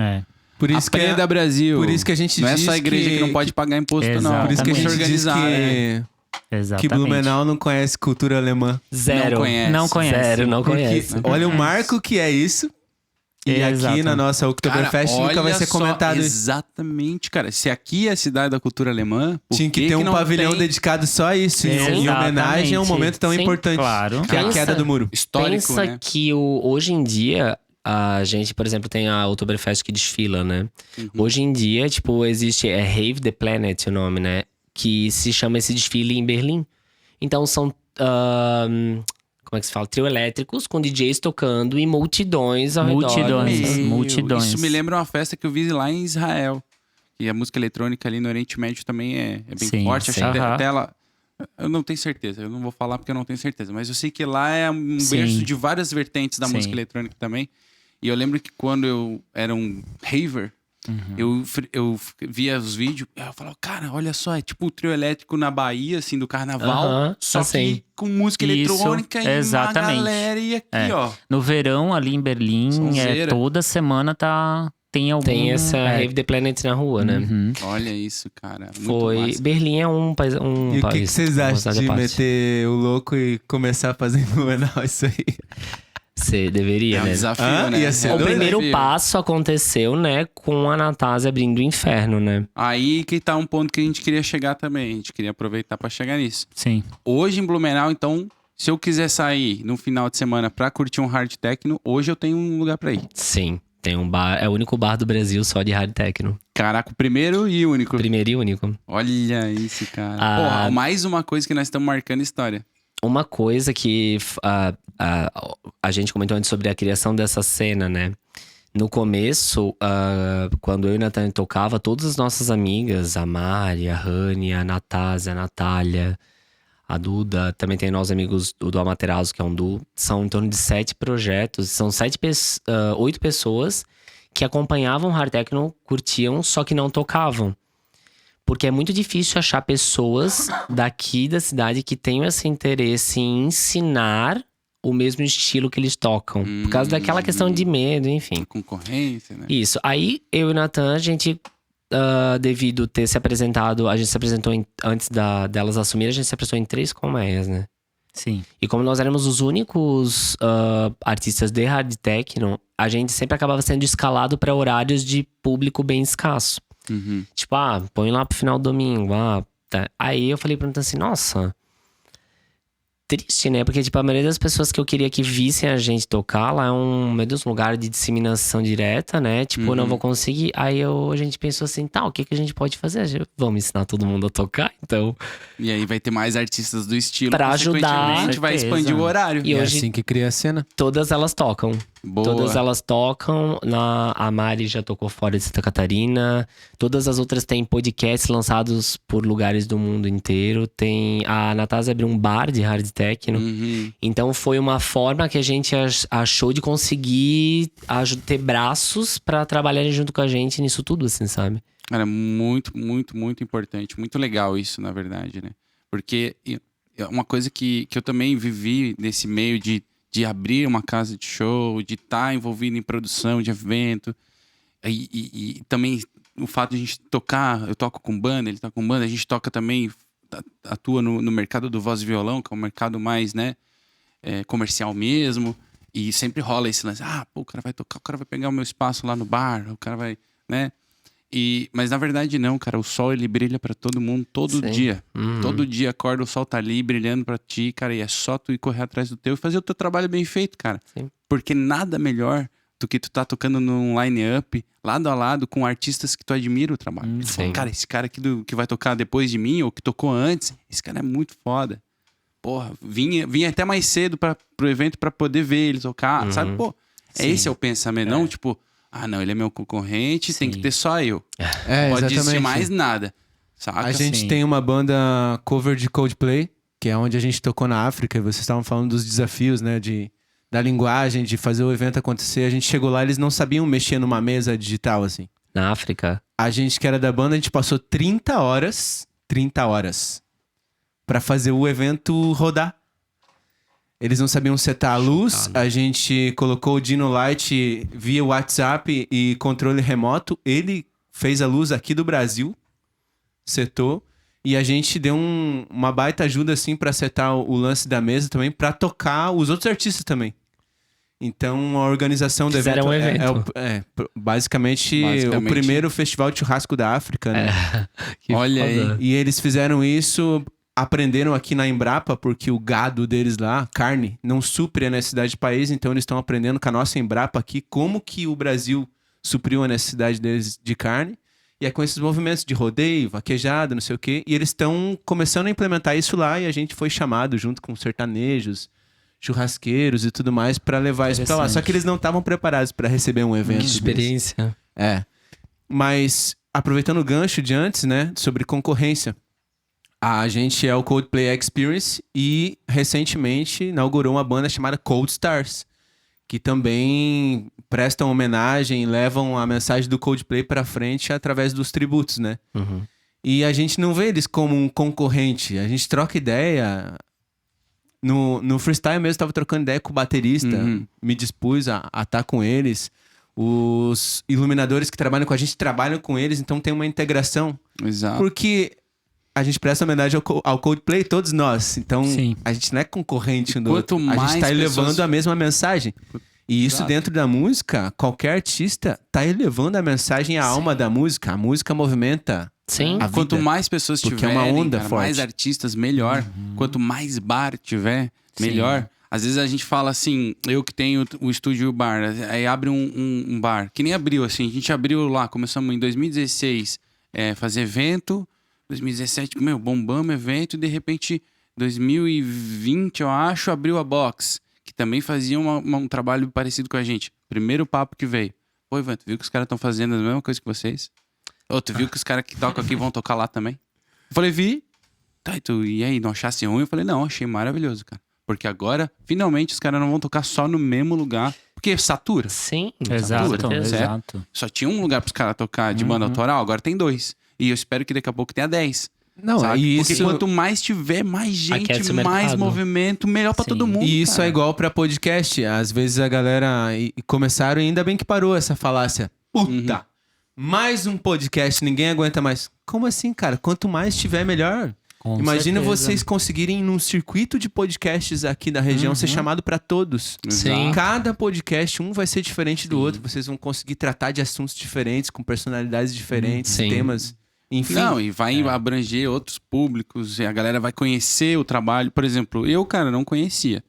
Por isso que Aprenda, Brasil. por isso que a gente não diz é só a igreja que não pode pagar imposto, não. Exato. Por isso que a Tem gente diz organizar, né? que Exatamente. Blumenau não conhece cultura alemã. Zero. Não conhece. Não conhece. Zero, não Porque conhece. olha o marco que é isso. E aqui Exato. na nossa Oktoberfest nunca vai olha ser só, comentado isso. Exatamente, cara. Se aqui é a cidade da cultura alemã, por Tinha que ter um não pavilhão tem dedicado só a isso. Em Exatamente. homenagem a um momento tão Sim, importante. claro. Que é a Pensa- queda do muro. histórico, Pensa né? que hoje em dia, a gente, por exemplo, tem a Oktoberfest que desfila, né? Hoje em dia, tipo, existe… Rave the Planet o nome, né? Que se chama esse desfile em Berlim. Então são… como é que se fala? Trio elétricos com DJs tocando e multidões ao Multidões. redor. Multidões. Isso me lembra uma festa que eu vi lá em Israel. E a música eletrônica ali no Oriente Médio também é bem Sim, forte. Acho sim. que Aham. até ela… Eu não tenho certeza, eu não vou falar porque eu não tenho certeza. Mas eu sei que lá é um Sim. berço de várias vertentes da Sim. música eletrônica também. E eu lembro que quando eu era um raver, eu via os vídeos, eu falava, cara, olha só, é tipo o trio elétrico na Bahia, assim, do carnaval, Aham, só assim. que com música Isso, eletrônica e exatamente. uma galera e aqui, É. ó. No verão, ali em Berlim, Sonzeira. toda semana tem algum… Tem essa Rave the Planet na rua, né? Uhum. Olha isso, cara. Muito Foi… massa. Berlim é um país… E o que vocês acham de meter o louco e começar fazendo Blumenau isso aí? Você deveria, É um né? desafio, Hã? né? Ia ser É um O doido. primeiro desafio. passo aconteceu, né, com a Natásia abrindo o inferno, né? Aí que tá um ponto que a gente queria chegar também. A gente queria aproveitar pra chegar nisso. Sim. Hoje em Blumenau, então, se eu quiser sair no final de semana pra curtir um hard techno, hoje eu tenho um lugar pra ir. Sim, tem um bar, é o único bar do Brasil só de hard techno. Caraca, o primeiro e único. Primeiro e único. Olha isso, cara. Ah. Porra, mais uma coisa que nós estamos marcando história. Uma coisa que a gente comentou antes sobre a criação dessa cena, né? No começo, quando eu e o Nathan tocava, todas as nossas amigas, a Mari, a Rani, a Natásia, a Natália, a Duda, também tem nossos amigos do Amaterasu, que é um duo, são em torno de 7 projetos, são 8 pessoas que acompanhavam hard techno, curtiam, só que não tocavam. Porque é muito difícil achar pessoas daqui da cidade que tenham esse interesse em ensinar o mesmo estilo que eles tocam. Por causa daquela questão de medo, enfim. Concorrência, né? Isso. Aí, eu e o Nathan, a gente, devido ter se apresentado… A gente se apresentou antes delas assumirem, a gente se apresentou em 3 colmeias, né? Sim. E como nós éramos os únicos artistas de hard techno, a gente sempre acabava sendo escalado para horários de público bem escasso. Uhum. Tipo, põe lá pro final do domingo. Tá. Aí eu falei pra ele assim, nossa… Triste, né? Porque, tipo, a maioria das pessoas que eu queria que vissem a gente tocar lá é meu Deus, um lugar de disseminação direta, né? Tipo, eu não vou conseguir. Aí a gente pensou assim, tá, o que a gente pode fazer? Vamos ensinar todo mundo a tocar, então… E aí vai ter mais artistas do estilo. Pra ajudar. consequentemente, vai Certeza. expandir o horário. E É hoje assim que cria a cena. todas elas tocam. Boa. Todas elas tocam. A Mari já tocou fora de Santa Catarina. Todas as outras têm podcasts lançados por lugares do mundo inteiro. A Natásia abriu um bar de hard techno. Uhum. Então foi uma forma que a gente achou de conseguir ter braços pra trabalharem junto com a gente nisso tudo, assim, sabe? Cara, muito, muito, muito importante. Muito legal isso, na verdade, né? Porque é uma coisa que eu também vivi nesse meio de abrir uma casa de show, de estar envolvido em produção de evento. E também o fato de a gente tocar, eu toco com banda, ele toca com banda, a gente toca também, atua no mercado do voz e violão, que é um mercado mais, né, comercial mesmo. E sempre rola esse lance, pô, o cara vai tocar, o cara vai pegar o meu espaço lá no bar, o cara vai, né? Mas na verdade não, cara, o sol ele brilha pra todo mundo todo Sim. dia. Uhum. Todo dia acorda, o sol tá ali brilhando pra ti, cara, e é só tu ir correr atrás do teu e fazer o teu trabalho bem feito, cara. Sim. Porque nada melhor que tu tá tocando num line-up, lado a lado, com artistas que tu admira o trabalho. Tu fala, Sim. cara, esse cara aqui que vai tocar depois de mim, ou que tocou antes, esse cara é muito foda. Porra, vinha até mais cedo pro evento pra poder ver ele tocar, sabe? Pô, Sim. esse é o pensamento, não tipo, não, ele é meu concorrente, tem que Sim. ter só eu. É, Pode existir exatamente. mais nada. Saca? A gente Sim. tem uma banda cover de Coldplay, que é onde a gente tocou na África, e vocês estavam falando dos desafios, né, da linguagem, de fazer o evento acontecer. A gente chegou lá, eles não sabiam mexer numa mesa digital, assim. Na África. A gente que era da banda, a gente passou 30 horas pra fazer o evento rodar. Eles não sabiam setar a luz, Chocado. a gente colocou o Dino Light via WhatsApp e controle remoto. Ele fez a luz aqui do Brasil, setou, e a gente deu uma baita ajuda assim pra setar o lance da mesa também, pra tocar os outros artistas também. Então a organização do Fizeram evento, um evento. basicamente o primeiro festival de churrasco da África, né? Que Olha foda. E eles fizeram isso, aprenderam aqui na Embrapa, porque o gado deles lá, carne, não supre a necessidade do país, então eles estão aprendendo com a nossa Embrapa aqui como que o Brasil supriu a necessidade deles de carne. E é com esses movimentos de rodeio, vaquejada, não sei o quê. E eles estão começando a implementar isso lá, e a gente foi chamado junto com sertanejos, churrasqueiros e tudo mais para levar isso pra lá. Só que eles não estavam preparados para receber um evento. Que desse. experiência. É. Mas, aproveitando o gancho de antes, né, sobre concorrência, a gente é o Coldplay Experience e recentemente inaugurou uma banda chamada Cold Stars, que também prestam homenagem e levam a mensagem do Coldplay pra frente através dos tributos, né? Uhum. E a gente não vê eles como um concorrente, a gente troca ideia. No freestyle mesmo, eu tava trocando ideia com o baterista, me dispus a estar com eles. Os iluminadores que trabalham com a gente trabalham com eles, então tem uma integração. Exato. Porque a gente presta homenagem ao Coldplay, todos nós. Então, Sim. a gente não é concorrente um do Quanto outro. A gente mais tá pessoas- elevando a mesma mensagem. E isso Exato. dentro da música, qualquer artista tá elevando a mensagem, a alma da música. A música movimenta Sim. a Quanto vida. mais pessoas Porque é tiverem, uma onda cara, forte. mais artistas, melhor. Quanto mais bar tiver, melhor. Às vezes a gente fala assim, eu que tenho o estúdio bar, aí abre um bar, que nem abriu assim, a gente abriu lá, começamos em 2016, fazer evento, 2017, bombamos evento, e de repente, 2020, eu acho, abriu a Box, que também fazia um trabalho parecido com a gente. Primeiro papo que veio. Pô, Ivan, tu viu que os caras estão fazendo a mesma coisa que vocês? Ô, tu viu que os caras que tocam aqui vão tocar lá também? Eu falei, vi. Tá, e aí, não achasse ruim? Eu falei, não, achei maravilhoso, cara. Porque agora, finalmente, os caras não vão tocar só no mesmo lugar. Porque satura. Sim. Exato, satura. exato. Só tinha um lugar pros caras tocar de banda autoral, agora tem 2. E eu espero que daqui a pouco tenha 10. Não, sabe? e Porque isso, quanto mais tiver, mais gente, Aquece o mais mercado. movimento, melhor pra Sim. todo mundo. e isso cara. é igual pra podcast. Às vezes a galera e começaram, e ainda bem que parou essa falácia. Puta! Mais um podcast, ninguém aguenta mais. Como assim, cara? Quanto mais tiver, melhor. Com Imagina certeza. vocês conseguirem, num circuito de podcasts aqui da região, ser chamado pra todos. Sim. Cada podcast, um vai ser diferente do outro. Vocês vão conseguir tratar de assuntos diferentes, com personalidades diferentes, Sim. temas. Enfim. Não, e vai abranger outros públicos, e a galera vai conhecer o trabalho. Por exemplo, eu, cara, não conhecia.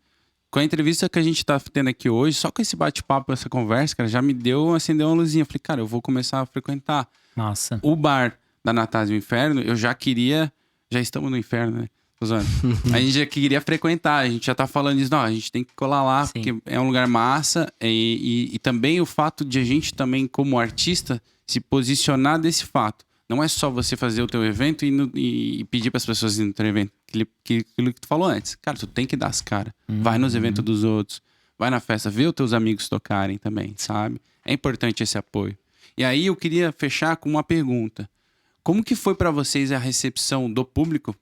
Com a entrevista que a gente tá tendo aqui hoje, só com esse bate-papo, essa conversa, cara, já me acendeu uma luzinha. Falei, cara, eu vou começar a frequentar Massa. o bar da Natália do Inferno. Eu já queria... Já estamos no inferno, né? Tô zoando. A gente já queria frequentar, a gente já tá falando isso. Não, a gente tem que colar lá, Sim. porque é um lugar massa. E também o fato de a gente também, como artista, se posicionar desse fato. Não é só você fazer o teu evento e pedir para as pessoas irem no teu evento. Aquilo que tu falou antes. Cara, tu tem que dar as caras. Vai nos eventos dos outros. Vai na festa. Vê os teus amigos tocarem também, sabe? É importante esse apoio. E aí eu queria fechar com uma pergunta. Como que foi para vocês a recepção do público?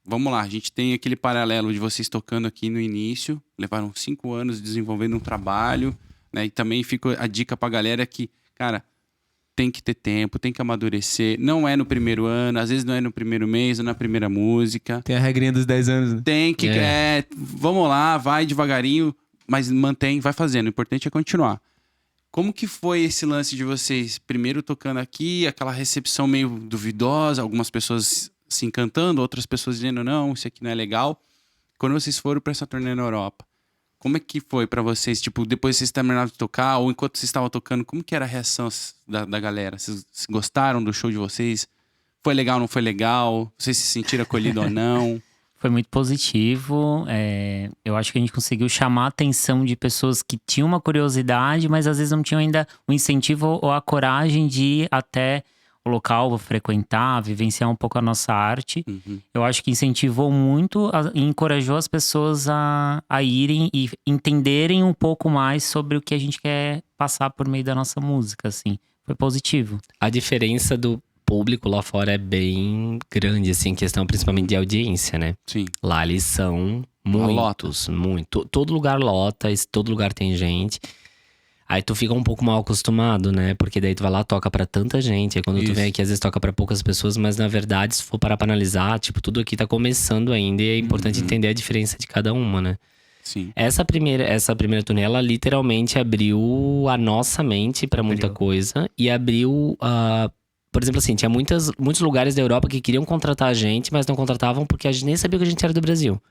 Vamos lá, a gente tem aquele paralelo de vocês tocando aqui no início. Levaram 5 anos desenvolvendo um trabalho. Né? E também fica a dica pra galera que, cara... Tem que ter tempo, tem que amadurecer. Não é no primeiro ano, às vezes não é no primeiro mês, ou na primeira música. Tem a regrinha dos 10 anos, né? Tem que... vamos lá, vai devagarinho, mas mantém, vai fazendo. O importante é continuar. Como que foi esse lance de vocês? Primeiro tocando aqui, aquela recepção meio duvidosa, algumas pessoas se encantando, outras pessoas dizendo, não, isso aqui não é legal. Quando vocês foram para essa turnê na Europa, Como é que foi pra vocês? Tipo, depois vocês terminaram de tocar, ou enquanto vocês estavam tocando, como que era a reação da galera? Vocês gostaram do show de vocês? Foi legal, não foi legal? Vocês se sentiram acolhidos ou não? Foi muito positivo. Eu acho que a gente conseguiu chamar a atenção de pessoas que tinham uma curiosidade, mas às vezes não tinham ainda o incentivo ou a coragem de ir até o local, frequentar, vivenciar um pouco a nossa arte. Uhum. Eu acho que incentivou muito e encorajou as pessoas a irem e entenderem um pouco mais sobre o que a gente quer passar por meio da nossa música, assim. Foi positivo. A diferença do público lá fora é bem grande, assim, questão principalmente de audiência, né? Sim. Lá eles são lota. muito. Todo lugar lota, todo lugar tem gente. Aí tu fica um pouco mal acostumado, né? Porque daí tu vai lá, toca pra tanta gente. Aí quando tu Isso. vem aqui, às vezes toca pra poucas pessoas. Mas na verdade, se for parar pra analisar, tipo, tudo aqui tá começando ainda. E é importante entender a diferença de cada uma, né? Sim. Essa primeira turnê, ela literalmente abriu a nossa mente pra muita coisa. E abriu, por exemplo assim, tinha muitos lugares da Europa que queriam contratar a gente, mas não contratavam porque a gente nem sabia que a gente era do Brasil.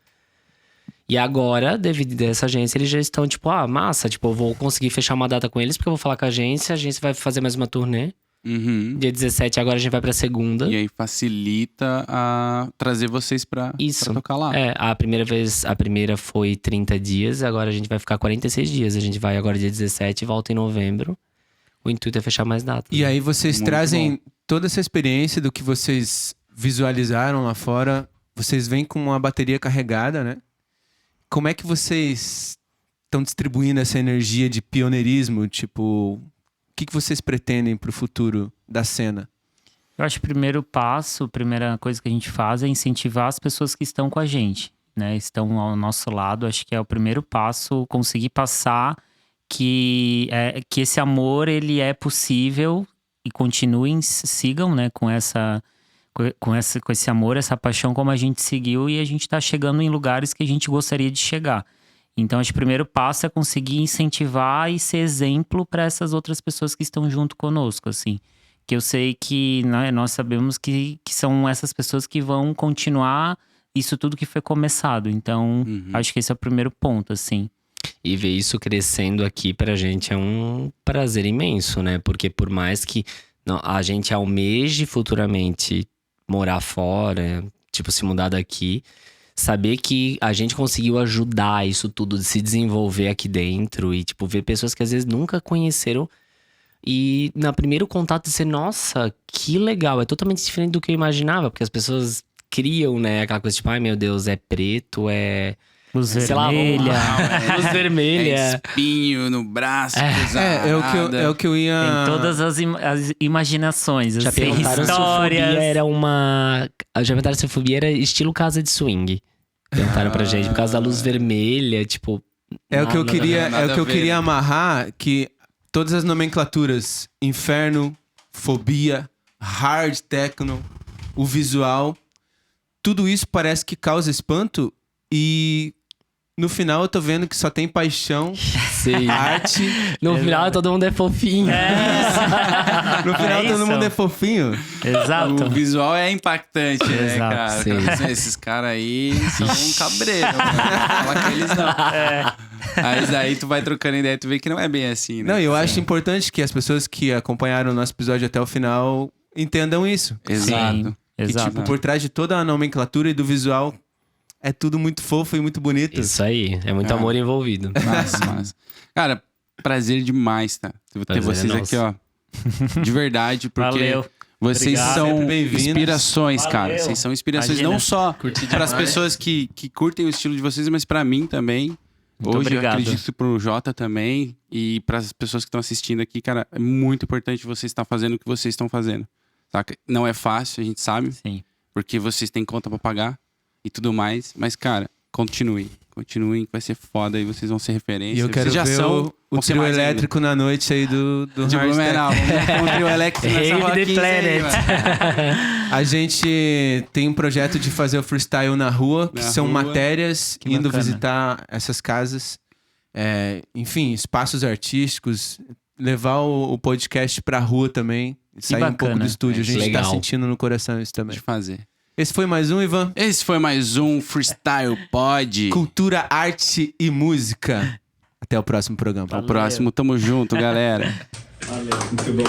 E agora, devido a essa agência, eles já estão tipo, massa, tipo, eu vou conseguir fechar uma data com eles porque eu vou falar com a agência vai fazer mais uma turnê. Uhum. Dia 17, agora a gente vai pra segunda. E aí facilita a trazer vocês pra tocar lá. A primeira foi 30 dias, agora a gente vai ficar 46 dias. A gente vai agora dia 17 e volta em novembro. O intuito é fechar mais datas. E aí vocês Muito trazem toda essa experiência do que vocês visualizaram lá fora. Vocês vêm com uma bateria carregada, né? Como é que vocês estão distribuindo essa energia de pioneirismo? Tipo, o que vocês pretendem pro futuro da cena? Eu acho que o primeiro passo, a primeira coisa que a gente faz é incentivar as pessoas que estão com a gente, né? Estão ao nosso lado. Acho que é o primeiro passo, conseguir passar que esse amor, ele é possível e continuem, sigam, né? Com esse amor, essa paixão como a gente seguiu e a gente tá chegando em lugares que a gente gostaria de chegar. Então, acho que o primeiro passo é conseguir incentivar e ser exemplo para essas outras pessoas que estão junto conosco, assim. Que eu sei que nós sabemos que são essas pessoas que vão continuar isso tudo que foi começado. Então, acho que esse é o primeiro ponto, assim. E ver isso crescendo aqui pra gente é um prazer imenso, né? Porque por mais que a gente almeje futuramente morar fora, tipo, se mudar daqui, saber que a gente conseguiu ajudar isso tudo, de se desenvolver aqui dentro e, tipo, ver pessoas que às vezes nunca conheceram e no primeiro contato dizer, nossa, que legal, é totalmente diferente do que eu imaginava, porque as pessoas criam, né, aquela coisa tipo, ai meu Deus, é preto, é... Luz sei lá, vermelha. luz vermelha. É espinho no braço, É o que eu ia... Tem todas as imaginações, Já assim, perguntaram se o Fobia histórias. era Já perguntaram se o Fobia era estilo casa de swing. Perguntaram pra gente, por causa da luz vermelha, tipo... É o que eu nada a ver. queria, nada é o que a eu ver. queria amarrar, que todas as nomenclaturas, inferno, fobia, hard techno, o visual, tudo isso parece que causa espanto e no final eu tô vendo que só tem paixão, Sim. arte. No final todo mundo é fofinho. No final É todo isso. mundo é fofinho. Exato. O visual é impactante, né, Exato. cara? Sim. Esses caras aí são um cabreiro, mano. Fala que eles não. Aí daí tu vai trocando ideia e tu vê que não é bem assim, né? Não, eu acho importante que as pessoas que acompanharam o nosso episódio até o final entendam isso. Exato. Sim, Que, exato. tipo, por trás de toda a nomenclatura e do visual, é tudo muito fofo e muito bonito. Isso aí, é muito amor envolvido. Mas. Cara, prazer demais, tá? Ter Prazer é vocês aqui, nosso. ó. De verdade, porque Valeu. vocês Obrigado. são Sempre bem-vindos. inspirações, Valeu. cara. Vocês são inspirações Imagina. não só para as pessoas que curtem o estilo de vocês, mas pra mim também. Muito Hoje obrigado. eu acredito pro Jota também e para as pessoas que estão assistindo aqui, cara, é muito importante você estar fazendo o que vocês estão fazendo. Saca? Não é fácil, a gente sabe, Sim. porque vocês têm conta pra pagar e tudo mais, mas cara, continuem, que vai ser foda e vocês vão ser referência. E eu quero vocês já ver são, o vão ser trio mais ainda. elétrico na noite aí do De Hard Blumenau, vamos com o trio elétrico nessa Rave Rock the 15 aí, Planet. mano. A gente tem um projeto de fazer o freestyle na rua, que Na são rua. matérias, Que indo bacana. visitar essas casas. Enfim, espaços artísticos. Levar o podcast pra rua também. Sair um pouco bacana. do estúdio. A gente Legal. tá sentindo no coração isso também. De fazer. Esse foi mais um, Ivan. Esse foi mais um Freestyle Pod. Cultura, arte e música. Até o próximo programa. Até o próximo. Tamo junto, galera. Valeu. Muito bom.